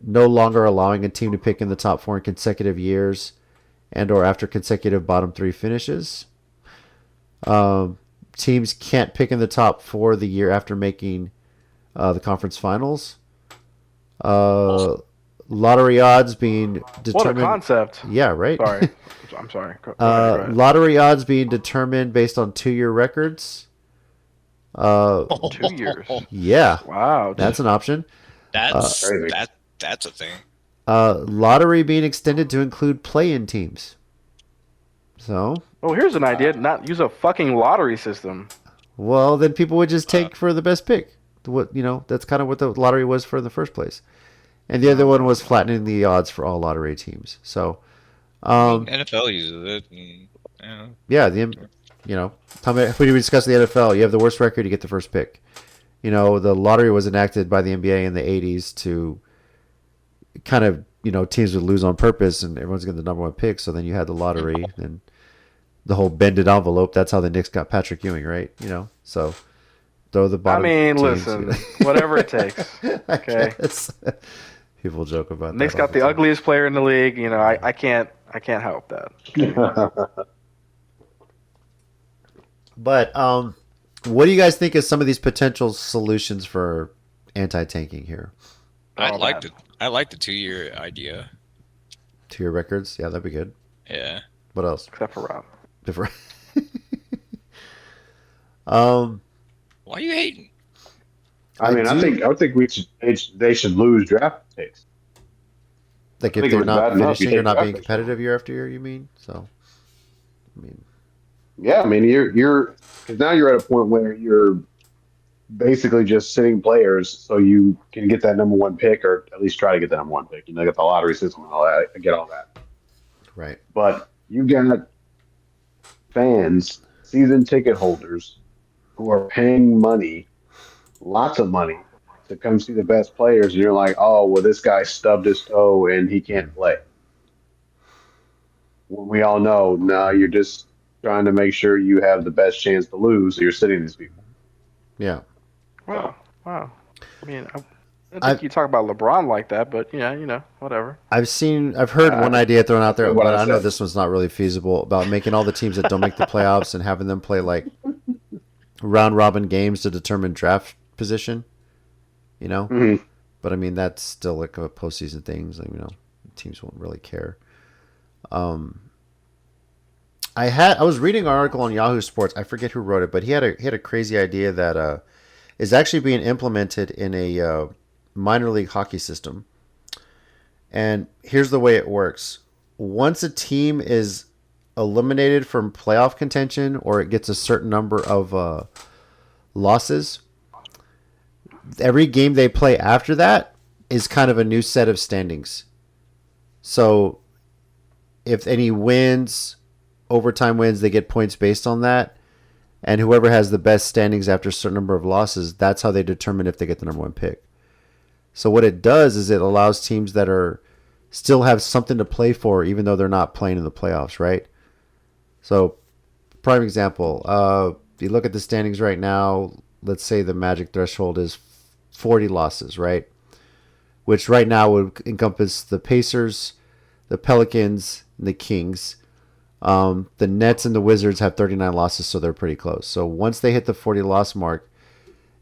S1: No longer allowing a team to pick in the top 4 in consecutive years and or after consecutive bottom 3 finishes. Teams can't pick in the top 4 the year after making the conference finals. Lottery odds being determined.
S2: What a concept.
S1: Yeah, right?
S2: Sorry. I'm sorry. Go ahead.
S1: Lottery odds being determined based on 2-year records.
S2: 2 years.
S1: Yeah.
S2: Wow.
S1: That's an option.
S3: That's a thing.
S1: Lottery being extended to include play-in teams. So,
S2: Oh, here's an idea. Not use a fucking lottery system.
S1: well, then people would just take for the best pick. That's kind of what the lottery was for in the first place. And the other one was flattening the odds for all lottery teams. So,
S3: NFL uses it. And,
S1: yeah, when we discuss the NFL, you have the worst record, you get the first pick. The lottery was enacted by the NBA in the 80s to kind of, teams would lose on purpose and everyone's getting the number 1 pick. So then you had the lottery and the whole bended envelope. That's how the Knicks got Patrick Ewing, right? So throw the bottom.
S2: Listen, whatever it takes. Okay.
S1: People joke about
S2: Knicks
S1: that.
S2: got the ugliest player in the league. I can't help that.
S1: But what do you guys think of some of these potential solutions for anti-tanking here?
S3: I like the 2-year idea.
S1: 2-year records? Yeah, that'd be good.
S3: Yeah.
S1: What else?
S2: Except for Rob.
S1: Different.
S3: Why are you hating?
S4: I think they should lose draft picks.
S1: Like
S4: I
S1: if
S4: think
S1: they're
S4: it was
S1: not
S4: bad enough
S1: finishing
S4: you
S1: or not
S4: take
S1: being
S4: draft picks.
S1: competitive year after year, you mean? So,
S4: Yeah, I mean you're because now you're at a point where you're basically just sitting players so you can get that number 1 pick or at least try to get that number 1 pick. Get the lottery system and all that. I get all that.
S1: right.
S4: But you got fans, season ticket holders who are paying money, lots of money, to come see the best players, and you're like, oh, well, this guy stubbed his toe and he can't play. When we all know, no, you're just trying to make sure you have the best chance to lose, so you're sitting these people.
S1: Yeah.
S2: Wow. I mean, I think you talk about LeBron like that, but yeah, whatever.
S1: I've heard one idea thrown out there,
S4: what
S1: but
S4: I
S1: I know
S4: said.
S1: this one's not really feasible, about making all the teams that don't make the playoffs and having them play like round robin games to determine draft position.
S4: Mm-hmm.
S1: But I mean that's still like a postseason thing. So, teams won't really care. I was reading an article on Yahoo Sports. I forget who wrote it, but he had a crazy idea that is actually being implemented in a minor league hockey system. And here's the way it works. Once a team is eliminated from playoff contention or it gets a certain number of losses, every game they play after that is kind of a new set of standings. So if any wins, overtime wins, they get points based on that. And whoever has the best standings after a certain number of losses, that's how they determine if they get the number one pick. So what it does is it allows teams that are still have something to play for, even though they're not playing in the playoffs, right? So, prime example, if you look at the standings right now, let's say the magic threshold is 40 losses, right? Which right now would encompass the Pacers, the Pelicans, and the Kings. The Nets and the Wizards have 39 losses, so they're pretty close. So once they hit the 40 loss mark,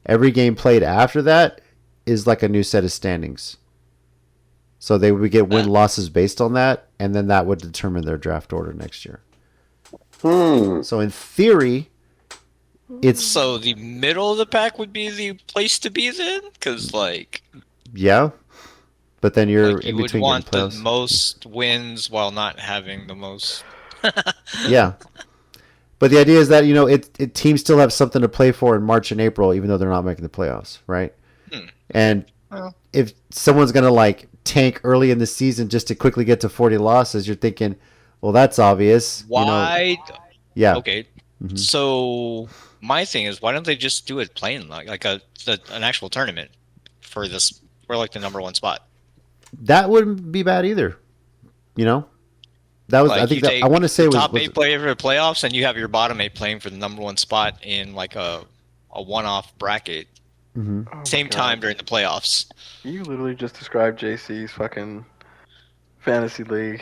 S1: every game played after that is like a new set of standings. So they would get win losses based on that, and then that would determine their draft order next year. So in theory, it's
S3: So the middle of the pack would be the place to be then, because
S1: yeah, but then you're
S3: like you
S1: in
S3: would
S1: between
S3: want the
S1: playoffs.
S3: most wins while not having the most.
S1: Yeah, but the idea is that teams still have something to play for in March and April, even though they're not making the playoffs, right? And
S3: Well.
S1: if someone's gonna tank early in the season just to quickly get to 40 losses, you're thinking, well, that's obvious.
S3: Why?
S1: Yeah.
S3: Okay.
S1: Mhm.
S3: So my thing is, why don't they just do it plain like an actual tournament for the number one spot?
S1: That wouldn't be bad either. That was I think that I want to say
S3: the
S1: was
S3: top 8 player for the playoffs, and you have your bottom 8 playing for the number one spot in a one-off bracket.
S1: Mhm.
S2: Oh my
S3: Same
S2: God.
S3: time during the playoffs,
S2: You literally just described JC's fucking fantasy league.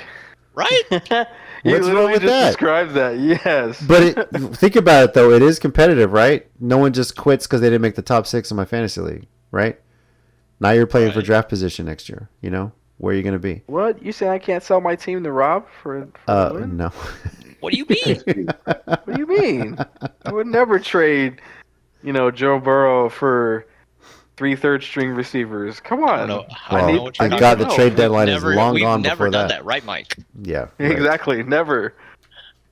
S3: right?
S2: You
S1: What's wrong
S2: literally
S1: with
S2: just
S1: that?
S2: described that. Yes.
S1: But think about it though; it is competitive, right? No one just quits because they didn't make the top 6 in my fantasy league, right? Now you're playing for
S3: Right.
S1: draft position next year. Where are you going to be?
S2: What? You saying I can't sell my team to Rob for a win?
S1: No.
S3: What do you mean?
S2: What do you mean? I would never trade, Joe Burrow for 3 third-string receivers. Come on.
S3: I don't know. I
S1: Well,
S3: don't know what you're
S1: thank
S3: talking
S1: God
S3: about.
S1: the trade deadline is
S3: Never,
S1: long
S3: we've
S1: gone
S3: never
S1: before
S3: done
S1: that.
S3: that, right, Mike?
S1: Yeah. Right.
S2: Exactly. Never.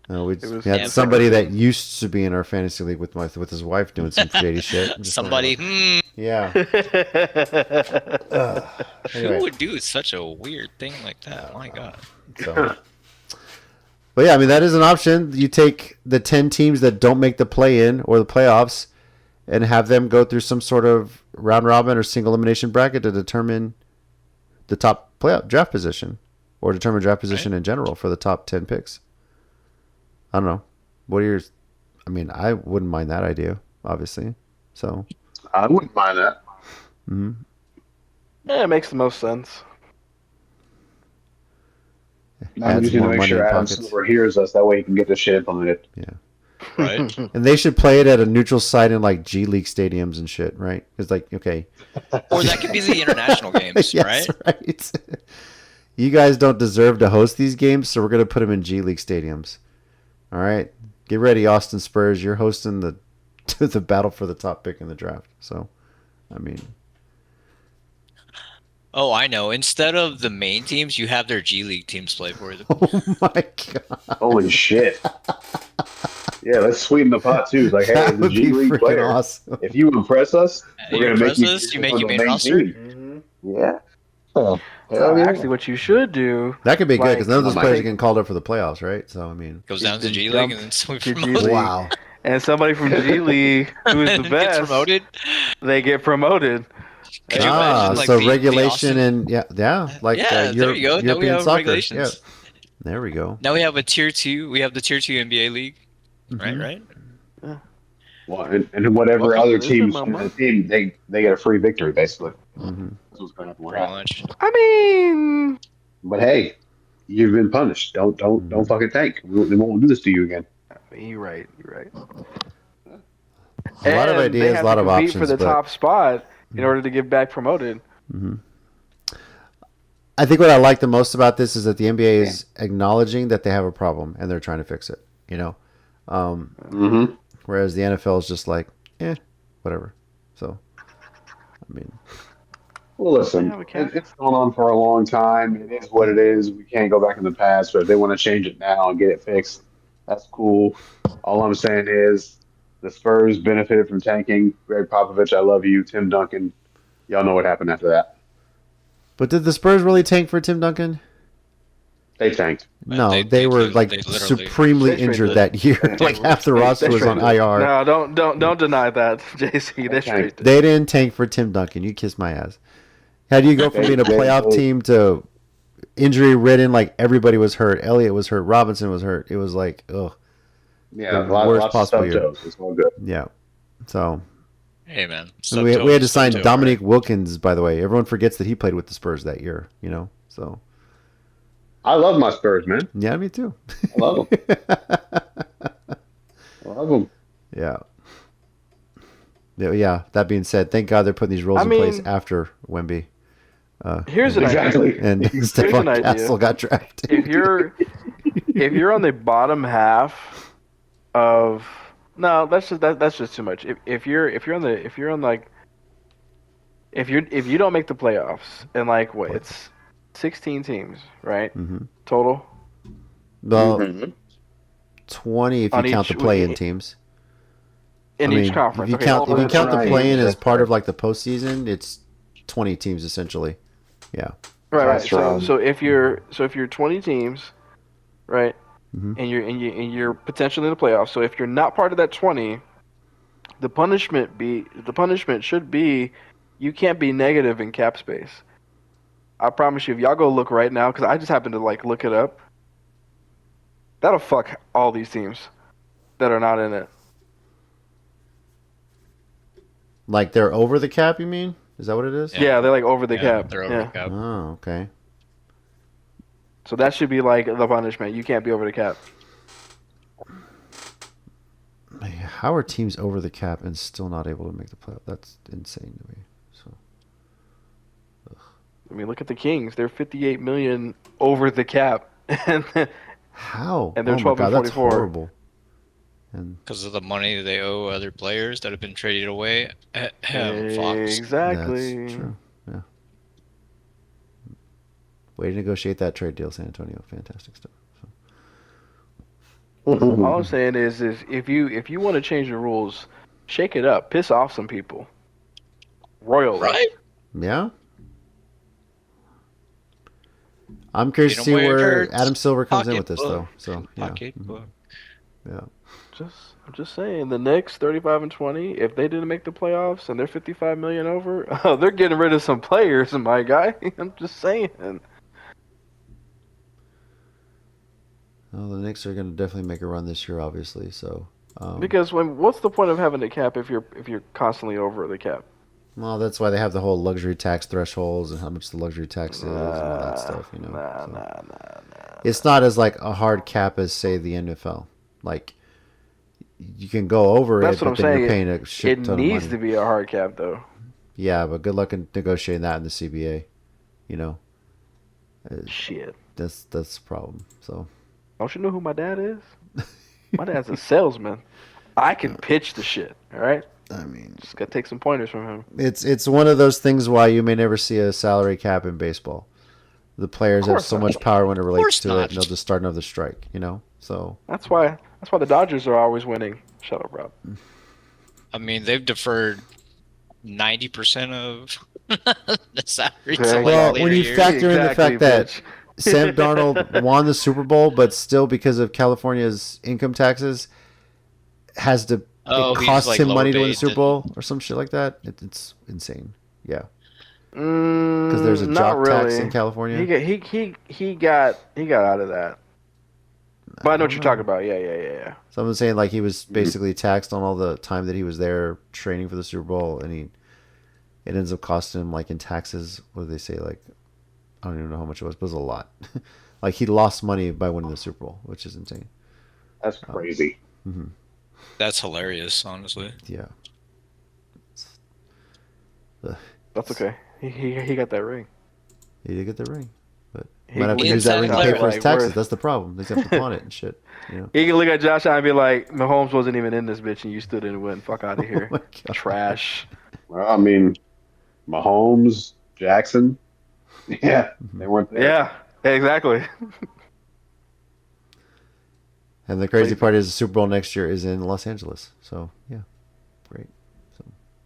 S1: No, we
S2: It was-
S1: had
S3: Yeah,
S1: somebody that used to be in our fantasy league with his wife doing some shady shit. Just
S3: Somebody,
S1: Yeah.
S3: who
S1: Anyway.
S3: would do such a weird thing like that? My God.
S1: So. But yeah, I mean that is an option. You take the 10 teams that don't make the play-in or the playoffs, and have them go through some sort of round robin or single elimination bracket to determine the top playoff draft position, or determine draft position in general for the top 10 picks. I don't know. What are your? I mean, I wouldn't mind that idea, obviously. So.
S4: I wouldn't mind that.
S1: Mm-hmm.
S2: Yeah, it makes the most sense.
S4: I just need to make sure Adam Silver hears us. That way he can get this shit implemented.
S1: Yeah.
S3: Right?
S1: And they should play it at a neutral site in G League stadiums and shit, right? It's okay.
S3: Or that could be the international games,
S1: Yes,
S3: right?
S1: right. You guys don't deserve to host these games, so we're going to put them in G League stadiums. All right? Get ready, Austin Spurs. You're hosting the battle for the top pick in the draft. So, I mean...
S3: Oh, I know. Instead of the main teams, you have their G League teams play for them.
S1: Oh, my God.
S4: Holy shit. Yeah, let's sweeten the pot, too. It's like, hey,
S1: That
S4: the
S1: would
S4: G
S1: be
S4: League
S1: freaking
S4: player,
S1: awesome.
S4: if you impress us,
S3: You
S4: we're going to make
S3: impress us, you make
S4: on
S3: your
S4: the
S3: main roster?
S4: team. Yeah. Oh,
S2: Actually, what you should do
S1: That could be good, because none of those
S4: Like-
S1: players are getting called up for the playoffs, right? So, I mean...
S3: Goes down to
S2: Then
S3: G
S2: jump
S3: League, and then so we
S2: to G
S3: promote.
S2: League.
S1: Wow.
S2: and somebody from G League who's the
S3: Gets
S2: best,
S3: promoted.
S2: they get promoted.
S3: Could you imagine,
S1: So
S3: the
S1: regulation
S3: Austin-
S1: and... Yeah,
S3: Yeah, there you go. Now we
S1: European
S3: have
S1: soccer.
S3: regulations.
S1: Yeah. There we go.
S3: Now we have a tier 2. We have the tier 2 NBA league.
S1: Mhm.
S3: Right?
S4: Well, and whatever
S3: Welcome
S4: other
S2: to
S4: teams
S2: the
S4: in the
S2: mama.
S4: team, they get a free victory, basically.
S1: Mm-hmm.
S4: That's what's going to
S3: Pretty
S4: happen.
S3: much.
S2: I mean,
S4: But hey, you've been punished. Don't fucking tank. We won't do this to you again.
S2: you're right.
S1: A lot of
S2: And they
S1: ideas,
S2: have
S1: a lot
S2: to
S1: of
S2: compete
S1: options.
S2: for the
S1: but
S2: top spot in order to get back promoted.
S1: I think what I like the most about this is that the NBA is acknowledging that they have a problem and they're trying to fix it.
S4: Mm-hmm.
S1: Whereas the NFL is just like, whatever. So, I mean,
S4: Well, listen,
S2: have a cap.
S4: it's gone on for a long time. It is what it is. We can't go back in the past, but if they want to change it now and get it fixed, that's cool. All I'm saying is the Spurs benefited from tanking. Greg Popovich, I love you. Tim Duncan, y'all know what happened after that.
S1: but did the Spurs really tank for Tim Duncan?
S4: They tanked.
S1: No,
S3: They-
S1: they
S3: they
S1: were
S3: lit-
S1: like
S3: they literally-
S1: supremely
S2: They straight
S1: injured
S2: did.
S1: that year.
S4: They-
S1: Like half the
S4: they-
S1: roster
S4: they
S1: was on
S4: straight did.
S1: IR.
S2: No, don't deny that, JC. They straight did.
S1: They didn't tank for Tim Duncan. You kiss my ass. How do you go from being a playoff team to injury ridden? Like everybody was hurt. Elliott was hurt. Robinson was hurt. It was like, ugh.
S4: Yeah,
S1: The
S4: lots
S1: worst
S4: of
S1: possible
S4: stub
S1: year.
S4: toes. It's all good.
S1: Yeah. So
S3: Hey man,
S1: and we had to sign Dominique Wilkins, by the way. Everyone forgets that he played with the Spurs that year, you know? So,
S4: I love my Spurs, man.
S1: yeah, me too.
S4: I love them. I love them.
S1: Yeah. Yeah. That being said, thank God they're putting these rules in place after Wemby.
S2: Here's an idea.
S4: Exactly.
S1: And
S2: Here's
S1: Stephon
S2: an idea.
S1: Castle got drafted.
S2: If you're on the bottom half of that's just too much. If you don't make the playoffs and like what it's 16 teams, right?
S1: Mhm.
S2: Total.
S1: Well,
S4: Mhm.
S1: 20 if you
S2: On
S1: count the
S2: each-
S1: play-in teams.
S2: In
S1: I
S2: each
S1: mean,
S2: conference.
S1: If you
S2: Okay,
S1: count,
S2: hold
S1: if you
S2: on.
S1: count the
S4: Right.
S1: play-in as
S4: That's
S1: part of
S4: right.
S1: like the postseason, it's 20 teams essentially. Yeah.
S2: Right.
S4: That's
S2: So
S4: right.
S2: so if you're 20 teams, right,
S1: Mhm.
S2: and you're potentially in the playoffs. So if you're not part of that 20, the punishment should be you can't be negative in cap space. I promise you, if y'all go look right now, because I just happened to like look it up, that'll fuck all these teams that are not in it.
S1: Like they're over the cap, you mean? Is that what it is?
S2: Yeah, they're like over the cap.
S3: They're over the cap.
S1: Oh, okay.
S2: So that should be like the punishment. You can't be over the cap.
S1: Man, how are teams over the cap and still not able to make the playoff? That's insane to me. So
S2: I mean, look at the Kings. They're 58 million over the cap, and
S1: how?
S2: And they're
S1: oh
S2: 12
S1: my
S2: and
S1: God, that's
S2: 44.
S1: horrible. And
S3: Because of the money they owe other players that have been traded away. Fox.
S2: exactly.
S1: that's true. Yeah. Way to negotiate that trade deal, San Antonio. Fantastic stuff. So.
S2: All I'm saying is if you want to change the rules, shake it up, piss off some people, royally.
S3: Right?
S1: Yeah. I'm curious to see
S3: You know where it
S1: where
S3: hurts?
S1: Adam Silver comes in with this, though.
S3: Pocketbook.
S1: So yeah.
S3: Pocketbook.
S1: Yeah.
S2: I'm just saying, the Knicks 35 and 20. If they didn't make the playoffs and they're 55 million over, oh, they're getting rid of some players, my guy. I'm just saying.
S1: Well, the Knicks are going to definitely make a run this year, obviously. So.
S2: Because what's the point of having a cap if you're constantly over the cap?
S1: Well, that's why they have the whole luxury tax thresholds and how much the luxury tax is and all that stuff. You know.
S2: Nah.
S1: It's not as like a hard cap as say the NFL. Like you can go over
S2: That's
S1: it,
S2: what
S1: but
S2: I'm
S1: then
S2: saying.
S1: you're paying a shit
S2: It
S1: ton of
S2: needs
S1: money.
S2: to be a hard cap, though.
S1: Yeah, but good luck in negotiating that in the CBA. You know,
S2: Shit.
S1: that's the problem. So
S2: Don't you know who my dad is? My dad's a salesman. I can pitch the shit. All right.
S1: I mean,
S2: Just gotta take some pointers from him.
S1: it's one of those things why you may never see a salary cap in baseball. The players have
S2: course
S1: so
S2: not.
S1: much power when it relates
S3: course
S1: to
S3: not.
S1: it, and they'll just start another strike. You know, so
S2: That's why the Dodgers are always winning. Shut up, Rob.
S3: I mean, they've deferred 90% of the salaries.
S2: Yeah,
S3: of, like,
S1: well,
S3: later
S1: when you
S3: years.
S1: factor in the
S2: Exactly,
S1: fact that
S2: bitch.
S1: Sam Darnold won the Super Bowl, but still because of California's income taxes, has to
S3: Oh,
S1: it
S3: he's,
S1: costs
S3: like,
S1: him
S3: lower
S1: money to win the
S3: paid
S1: Super
S3: than-
S1: Bowl or some shit like that. It's insane. Yeah,
S2: Because
S1: because there's a jock tax in California.
S2: He got out of that. But I know what you're talking about. Yeah.
S1: So I'm saying like he was basically taxed on all the time that he was there training for the Super Bowl, and it ends up costing him like in taxes. What do they say? Like I don't even know how much it was, but it was a lot. Like he lost money by winning the Super Bowl, which is insane.
S4: That's crazy.
S3: That's hilarious, honestly.
S1: Yeah.
S2: That's okay. He got that ring.
S1: He did get the ring. Might have to
S3: In
S1: use that
S3: Santa
S1: ring to pay
S3: Clara,
S1: for his
S2: like,
S1: taxes.
S2: where-
S1: That's the problem. They have to pawn it and shit. You know?
S2: He can look at Josh Allen and be like, Mahomes wasn't even in this bitch, and you still didn't win. Fuck out of here.
S1: Oh my God.
S2: Trash.
S4: Well, I mean, Mahomes, Jackson, yeah, they weren't there.
S2: Yeah, exactly.
S1: And the crazy part is the Super Bowl next year is in Los Angeles. So, yeah. Great.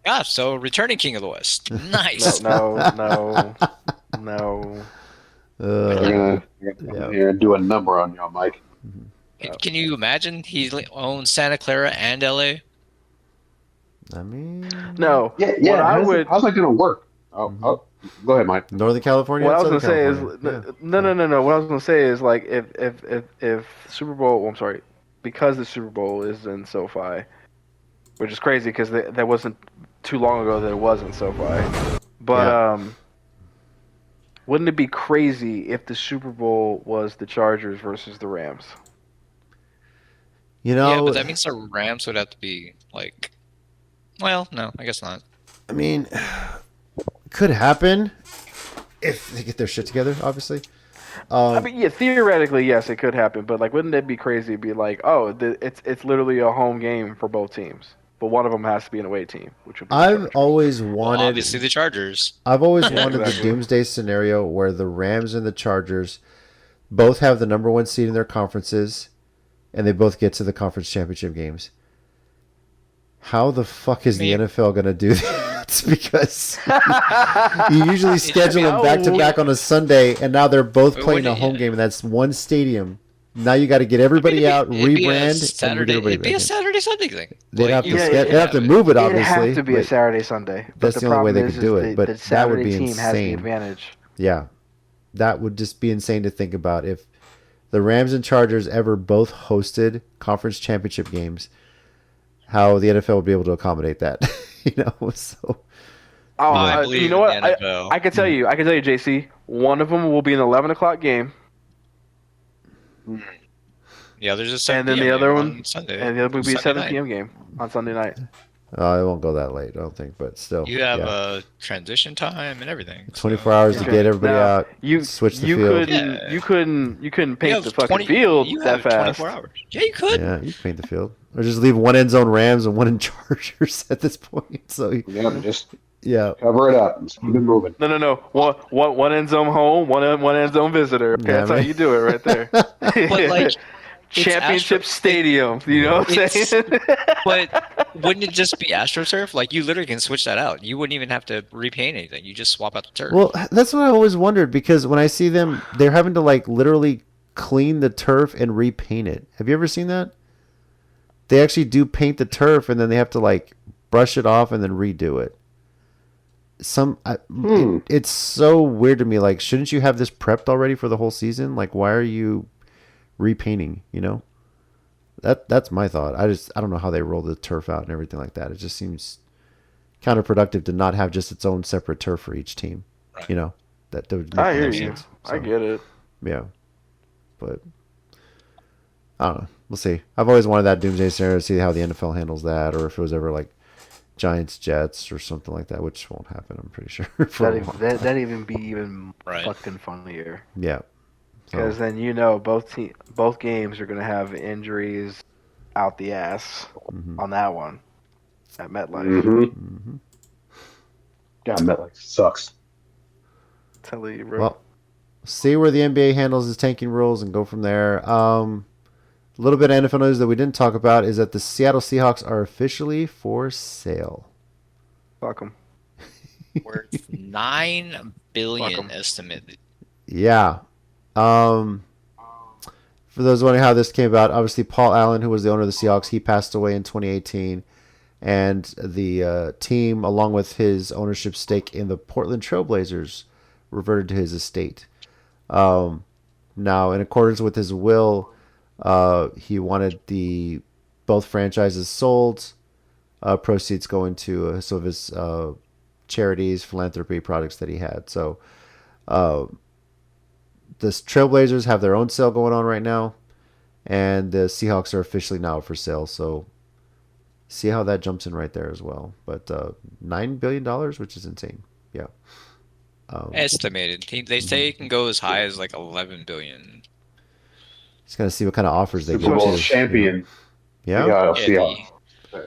S3: Ah, so returning King of the West. Nice.
S2: No. No.
S4: They're gonna come in here and do a number on y'all, Mike.
S3: Can you imagine he owns Santa Clara and LA?
S1: I mean,
S2: No.
S4: Yeah.
S2: What I would.
S4: How's that gonna work? Oh, go ahead, Mike.
S1: Northern California.
S2: What I
S1: and
S2: was
S1: Southern
S2: gonna say is
S1: California.
S2: no. What I was gonna say is like if Super Bowl. Well, I'm sorry, because the Super Bowl is in SoFi, which is crazy because that wasn't too long ago that it was in SoFi. But wouldn't it be crazy if the Super Bowl was the Chargers versus the Rams?
S1: You know,
S3: Yeah, but that means the Rams would have to be like. Well, no, I guess not.
S1: I mean, could happen if they get their shit together, obviously.
S2: I mean, yeah, theoretically, yes, it could happen. But like, wouldn't it be crazy to be like, oh, it's literally a home game for both teams, but one of them has to be an away team, which would be the
S1: I've
S2: Chargers.
S1: always
S3: Well,
S1: wanted.
S3: obviously, the Chargers.
S1: I've always wanted
S2: Exactly.
S1: the doomsday scenario where the Rams and the Chargers both have the number one seed in their conferences, and they both get to the conference championship games. How the fuck is the NFL going to do that? Because you usually schedule them back to back on a Sunday, and now they're both playing a home game, and that's one stadium. Now you got to get everybody out, rebrand, and bring everybody
S3: It'd be
S1: back
S3: a
S1: in.
S3: Saturday Sunday thing.
S1: They'd have to
S2: Yeah,
S1: they'd have to move it,
S2: It'd
S1: obviously.
S2: have to be a
S1: but
S2: Saturday Sunday. But
S1: that's the only way
S2: problem
S1: they could do it, but
S2: the
S1: that would
S2: Saturday
S1: be
S2: team has the
S1: insane.
S2: advantage.
S1: Yeah, that would just be insane to think about if the Rams and Chargers ever both hosted conference championship games. How the NFL would be able to accommodate that, you know? So
S2: Oh,
S3: I believe
S2: you know what?
S3: in the NFL.
S2: I can tell you, JC. One of them will be an 11 o'clock game,
S3: Yeah, there's a 7
S2: and then the
S3: PM
S2: other
S3: game
S2: one,
S3: on Sunday.
S2: and the other will be a
S3: Sunday
S2: 7
S3: night.
S2: p.m. game on Sunday night.
S1: it won't go that late, I don't think, but still,
S3: You have
S1: yeah.
S3: a transition time and everything.
S1: 24 hours to
S2: Okay.
S1: get everybody
S2: Now,
S1: out,
S2: You
S1: switch the
S2: you
S1: field.
S2: couldn't
S3: Yeah.
S2: you couldn't
S3: You
S2: paint
S3: have
S2: the fucking
S3: 20
S2: field
S3: you
S2: that
S3: have
S2: fast.
S3: 24 hours. Yeah, you could.
S1: Yeah, you can paint the field, or just leave one end zone Rams and one in Chargers at this point. So
S4: Yeah, just
S1: yeah,
S4: cover it up and keep it moving.
S2: No. One end zone home, one end zone visitor. Okay,
S1: Yeah,
S2: that's how
S1: man.
S2: you do it right there.
S3: But like,
S2: Championship Stadium. You know what I'm
S3: It's-
S2: saying?
S3: but wouldn't it just be AstroTurf? Like, you literally can switch that out. You wouldn't even have to repaint anything. You just swap out the turf.
S1: well, that's what I always wondered because when I see them, they're having to like literally clean the turf and repaint it. Have you ever seen that? They actually do paint the turf and then they have to like brush it off and then redo it. It's so weird to me. Like, shouldn't you have this prepped already for the whole season? Like, why are you repainting? You know, that's my thought. I don't know how they roll the turf out and everything like that. It just seems counterproductive to not have just its own separate turf for each team.
S3: Right.
S1: You know, that would make
S2: I hear
S1: more
S2: you.
S1: sense.
S2: I
S1: So,
S2: get it.
S1: yeah, but I don't know. We'll see. I've always wanted that doomsday scenario to see how the NFL handles that, or if it was ever like Giants Jets or something like that, which won't happen. I'm pretty sure. for a long time.
S2: That'd even be even
S3: Right.
S2: fucking funnier.
S1: Yeah.
S2: Because then both games are gonna have injuries out the ass on that one at MetLife.
S4: Mm-hmm. God, MetLife sucks.
S2: Tell you, bro.
S1: Well, see where the NBA handles its tanking rules and go from there. A little bit of NFL news that we didn't talk about is that the Seattle Seahawks are officially for sale.
S2: Fuck them.
S3: Worth $9
S2: Fuck
S3: billion
S2: 'em.
S3: estimated.
S1: Yeah. For those wondering how this came about, obviously Paul Allen, who was the owner of the Seahawks, he passed away in 2018, and the team, along with his ownership stake in the Portland Trailblazers, reverted to his estate. Now, in accordance with his will, he wanted both franchises sold, proceeds going to some of his charities, philanthropy projects that he had. So, the Trailblazers have their own sale going on right now, and the Seahawks are officially now for sale. So, see how that jumps in right there as well. But $9 billion, which is insane. Yeah.
S3: Estimated. They say it can go as high as like 11 billion.
S1: Just gotta see what kind of offers they
S4: Super
S1: get
S4: Bowl
S1: too.
S4: champion.
S1: Yeah.
S4: Seahawks.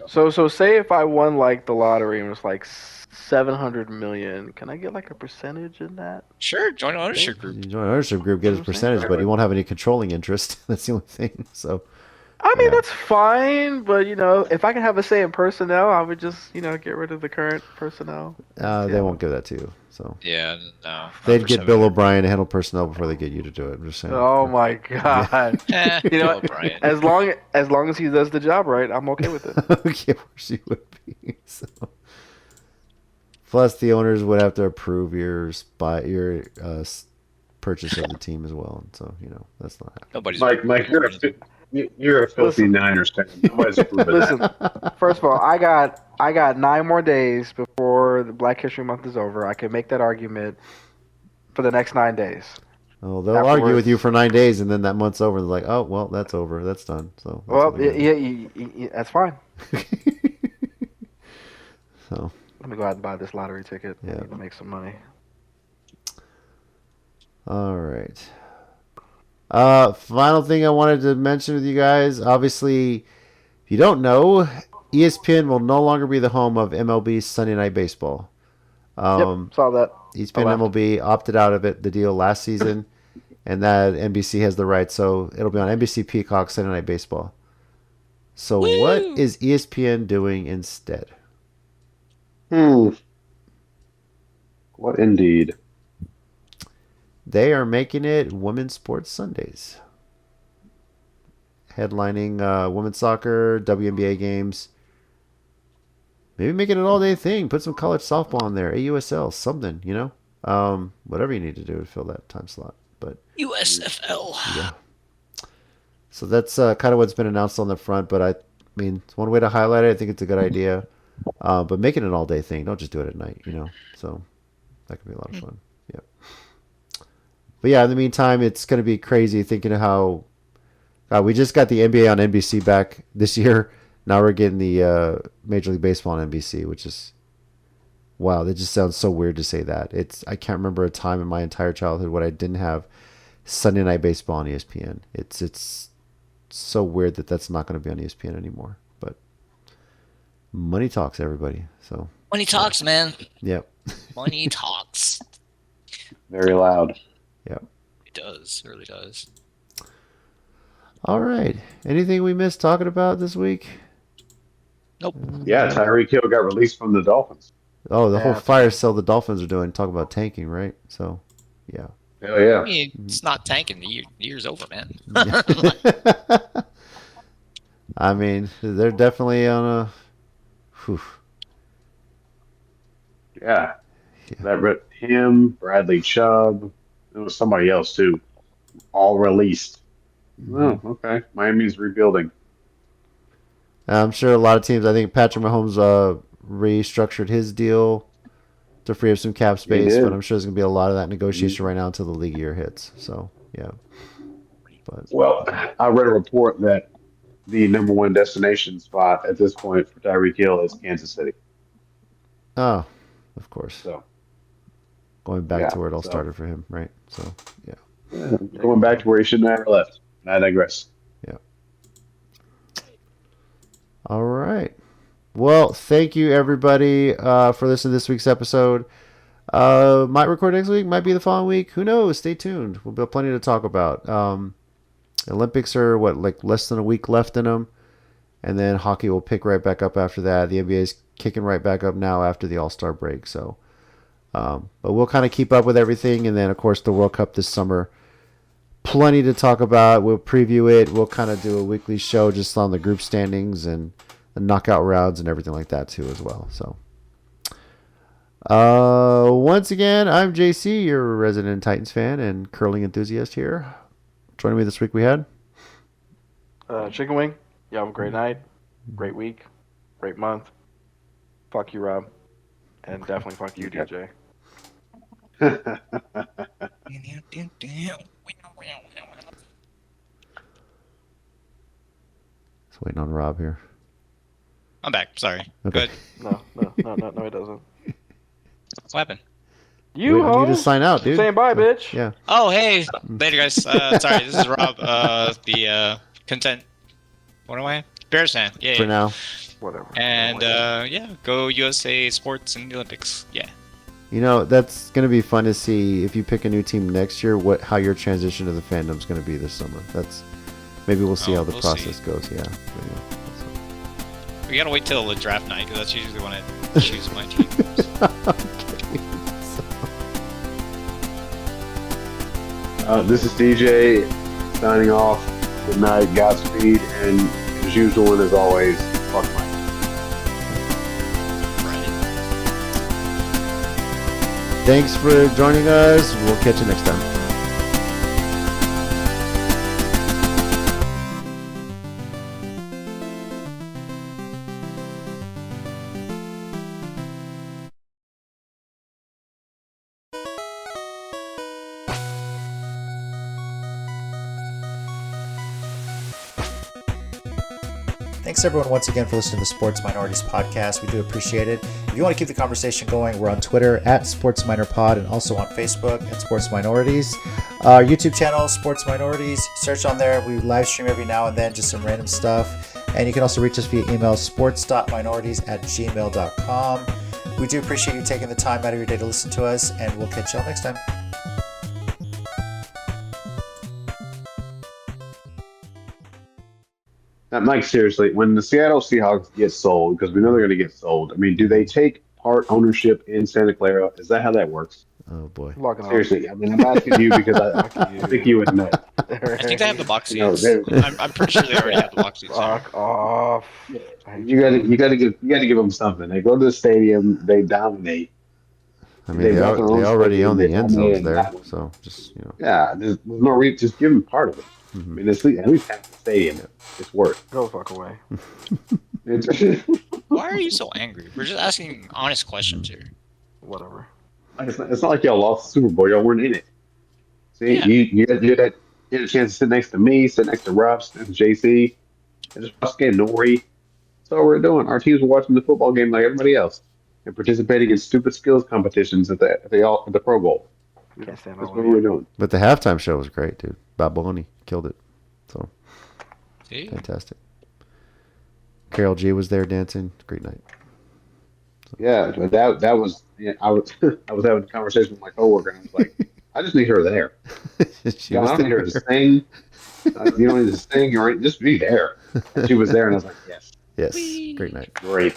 S2: So say if I won like the lottery and it was like 700 million, can I get like a percentage in that?
S3: Sure, join an ownership group.
S1: You join an ownership group, get a percentage, but you won't have any controlling interest. That's the only thing. So.
S2: I mean,
S1: Yeah.
S2: that's fine, but if I can have a say in personnel, I would just get rid of the current personnel.
S1: They won't give that to you. So
S3: Yeah, no.
S1: they'd get Bill O'Brien to handle personnel before they get you to do it. I'm just saying.
S2: Oh my god!
S3: Bill O'Brien.
S2: as long as he does the job right, I'm okay with it.
S1: Okay, of course you would be. So. Plus, the owners would have to approve your purchase of the team as well. So that's not happening.
S3: Nobody's
S4: Mike, you're a filthy Niners fan. Nobody's approving
S2: Listen,
S4: that.
S2: first of all, I got 9 more days before the Black History Month is over. I can make that argument for the next 9 days.
S1: Oh, they'll argue with you for 9 days, and then that month's over. And they're like, "Oh, well, that's over. That's done." So.
S2: Yeah, that's fine.
S1: So.
S2: Let me go out and buy this lottery ticket.
S1: Yeah.
S2: I need to make some money.
S1: All right. Final thing I wanted to mention with you guys. Obviously, if you don't know, ESPN will no longer be the home of MLB Sunday Night Baseball.
S2: Yep, saw that.
S1: ESPN MLB opted out of the deal last season, and that NBC has the rights, so it'll be on NBC Peacock Sunday Night Baseball. So what is ESPN doing instead?
S4: What indeed?
S1: They are making it Women's Sports Sundays. Headlining women's soccer, WNBA games. Maybe make it an all-day thing. Put some college softball in there. AUSL, something, whatever you need to do to fill that time slot. But
S3: USFL.
S1: Yeah. So that's kind of what's been announced on the front. But I mean, it's one way to highlight it. I think it's a good idea. But make it an all-day thing. Don't just do it at night, So that could be a lot of fun. Yeah. But yeah, in the meantime, it's going to be crazy thinking of how we just got the NBA on NBC back this year. Now we're getting the Major League Baseball on NBC, which is wow. That just sounds so weird to say that. I can't remember a time in my entire childhood when I didn't have Sunday Night Baseball on ESPN. It's so weird that that's not going to be on ESPN anymore. But money talks, everybody. So
S3: Money talks, man.
S1: Yep.
S3: Money talks.
S4: Very loud.
S1: Yep.
S3: It does. It really does.
S1: All right. Anything we missed talking about this week?
S3: Nope.
S4: Yeah, Tyreek Hill got released from the Dolphins.
S1: Oh, the whole fire sale the Dolphins are doing. Talk about tanking, right? So, yeah.
S4: Hell yeah.
S3: I mean, it's not tanking. The year's over, man.
S1: I mean, they're definitely on a. Whew.
S4: Yeah. That him, Bradley Chubb, there was somebody else too. All released. Oh, okay. Miami's rebuilding.
S1: I'm sure a lot of teams. I think Patrick Mahomes restructured his deal to free up some cap space, but I'm sure there's going to be a lot of that negotiation right now until the league year hits. So, yeah. But
S4: well, I read a report that the number one destination spot at this point for Tyreek Hill is Kansas City.
S1: Oh, of course.
S4: So
S1: going back to where it all started for him, right? So, yeah.
S4: Going back to where he shouldn't have left. I digress.
S1: Yeah. All right. Well, thank you everybody for listening to this week's episode. Might record next week, might be the following week. Who knows? Stay tuned. We'll have plenty to talk about. Olympics are less than a week left in them, and then hockey will pick right back up after that. The NBA is kicking right back up now after the All-Star break. So, but we'll kind of keep up with everything, and then of course the World Cup this summer. Plenty to talk about. We'll preview it. We'll kind of do a weekly show just on the group standings and the knockout rounds and everything like that too as well. So, once again, I'm JC, your resident Titans fan and curling enthusiast here. Joining me this week we had
S2: Chicken Wing. You have a great night, great week, great month. Fuck you, Rob, and definitely fuck you, DJ.
S1: Just waiting on Rob here.
S3: I'm back. Sorry.
S1: Okay.
S3: Good.
S2: No, it doesn't.
S3: What happened?
S2: You
S1: Waiting on you to
S2: host.
S1: sign out, dude.
S2: Saying bye,
S1: So,
S2: bitch.
S1: Yeah.
S3: Oh, hey. Later, guys. Sorry, this is Rob. The content. What am I? Bears fan. Yeah.
S1: For now.
S2: Whatever.
S3: And yeah, go USA sports in the Olympics. Yeah.
S1: You know, that's going to be fun to see if you pick a new team next year, how your transition to the fandom is going to be this summer. Maybe we'll see how the process goes. Yeah. But yeah.
S3: We gotta wait till the draft night because that's usually when I choose my teams.
S4: This is DJ signing off. Good night, Godspeed, and as usual and as always, fuck Mike.
S1: Thanks for joining us. We'll catch you next time.
S5: Thanks everyone once again for listening to the Sports Minorities podcast. We do appreciate it. If you want to keep the conversation going, we're on Twitter at Sports Minor Pod and also on Facebook at Sports Minorities. Our YouTube channel, Sports Minorities. Search on there. We live stream every now and then, just some random stuff. And you can also reach us via email, sports.minorities@gmail.com. We do appreciate you taking the time out of your day to listen to us, and we'll catch y'all next time.
S4: Now, Mike, seriously, when the Seattle Seahawks get sold, because we know they're going to get sold, I mean, do they take part ownership in Santa Clara? Is that how that works?
S1: Oh, boy.
S4: Seriously, I mean, I'm asking you because I think you would know.
S3: I think they have the box
S4: You know,
S3: seats. I'm pretty sure they already have the box seats.
S2: Fuck off.
S4: You got to give them something. They go to the stadium, they dominate.
S1: I mean, they already own the end zones there, so just,
S4: Yeah, there's no reason. Just give them part of it. I mean, at least half the stadium. It's worth.
S2: Go fuck away.
S3: Why are you so angry? We're just asking honest questions here.
S2: Whatever.
S4: It's not like y'all lost the Super Bowl. Y'all weren't in it. See,
S3: Yeah.
S4: you had a chance to sit next to me, sit next to Russ, and JC, and just watch the game. Don't worry. That's all we're doing. Our teams were watching the football game like everybody else and participating in stupid skills competitions at the Pro Bowl.
S2: Can't stand
S4: That's
S2: all
S4: what
S2: of
S4: we're
S2: you.
S4: doing.
S1: But the halftime show was great, dude. Bob Baloney killed it. So,
S3: See?
S1: fantastic. Carol G was there dancing. Great night.
S4: Yeah, but that was. Yeah, I was I was having a conversation with my coworker, and I was like, I just need her there.
S1: She
S4: I
S1: was
S4: don't need her to
S1: there.
S4: sing. You don't need to sing or just be there. And she was there, and I was like, yes,
S1: Yes, great night.
S4: great.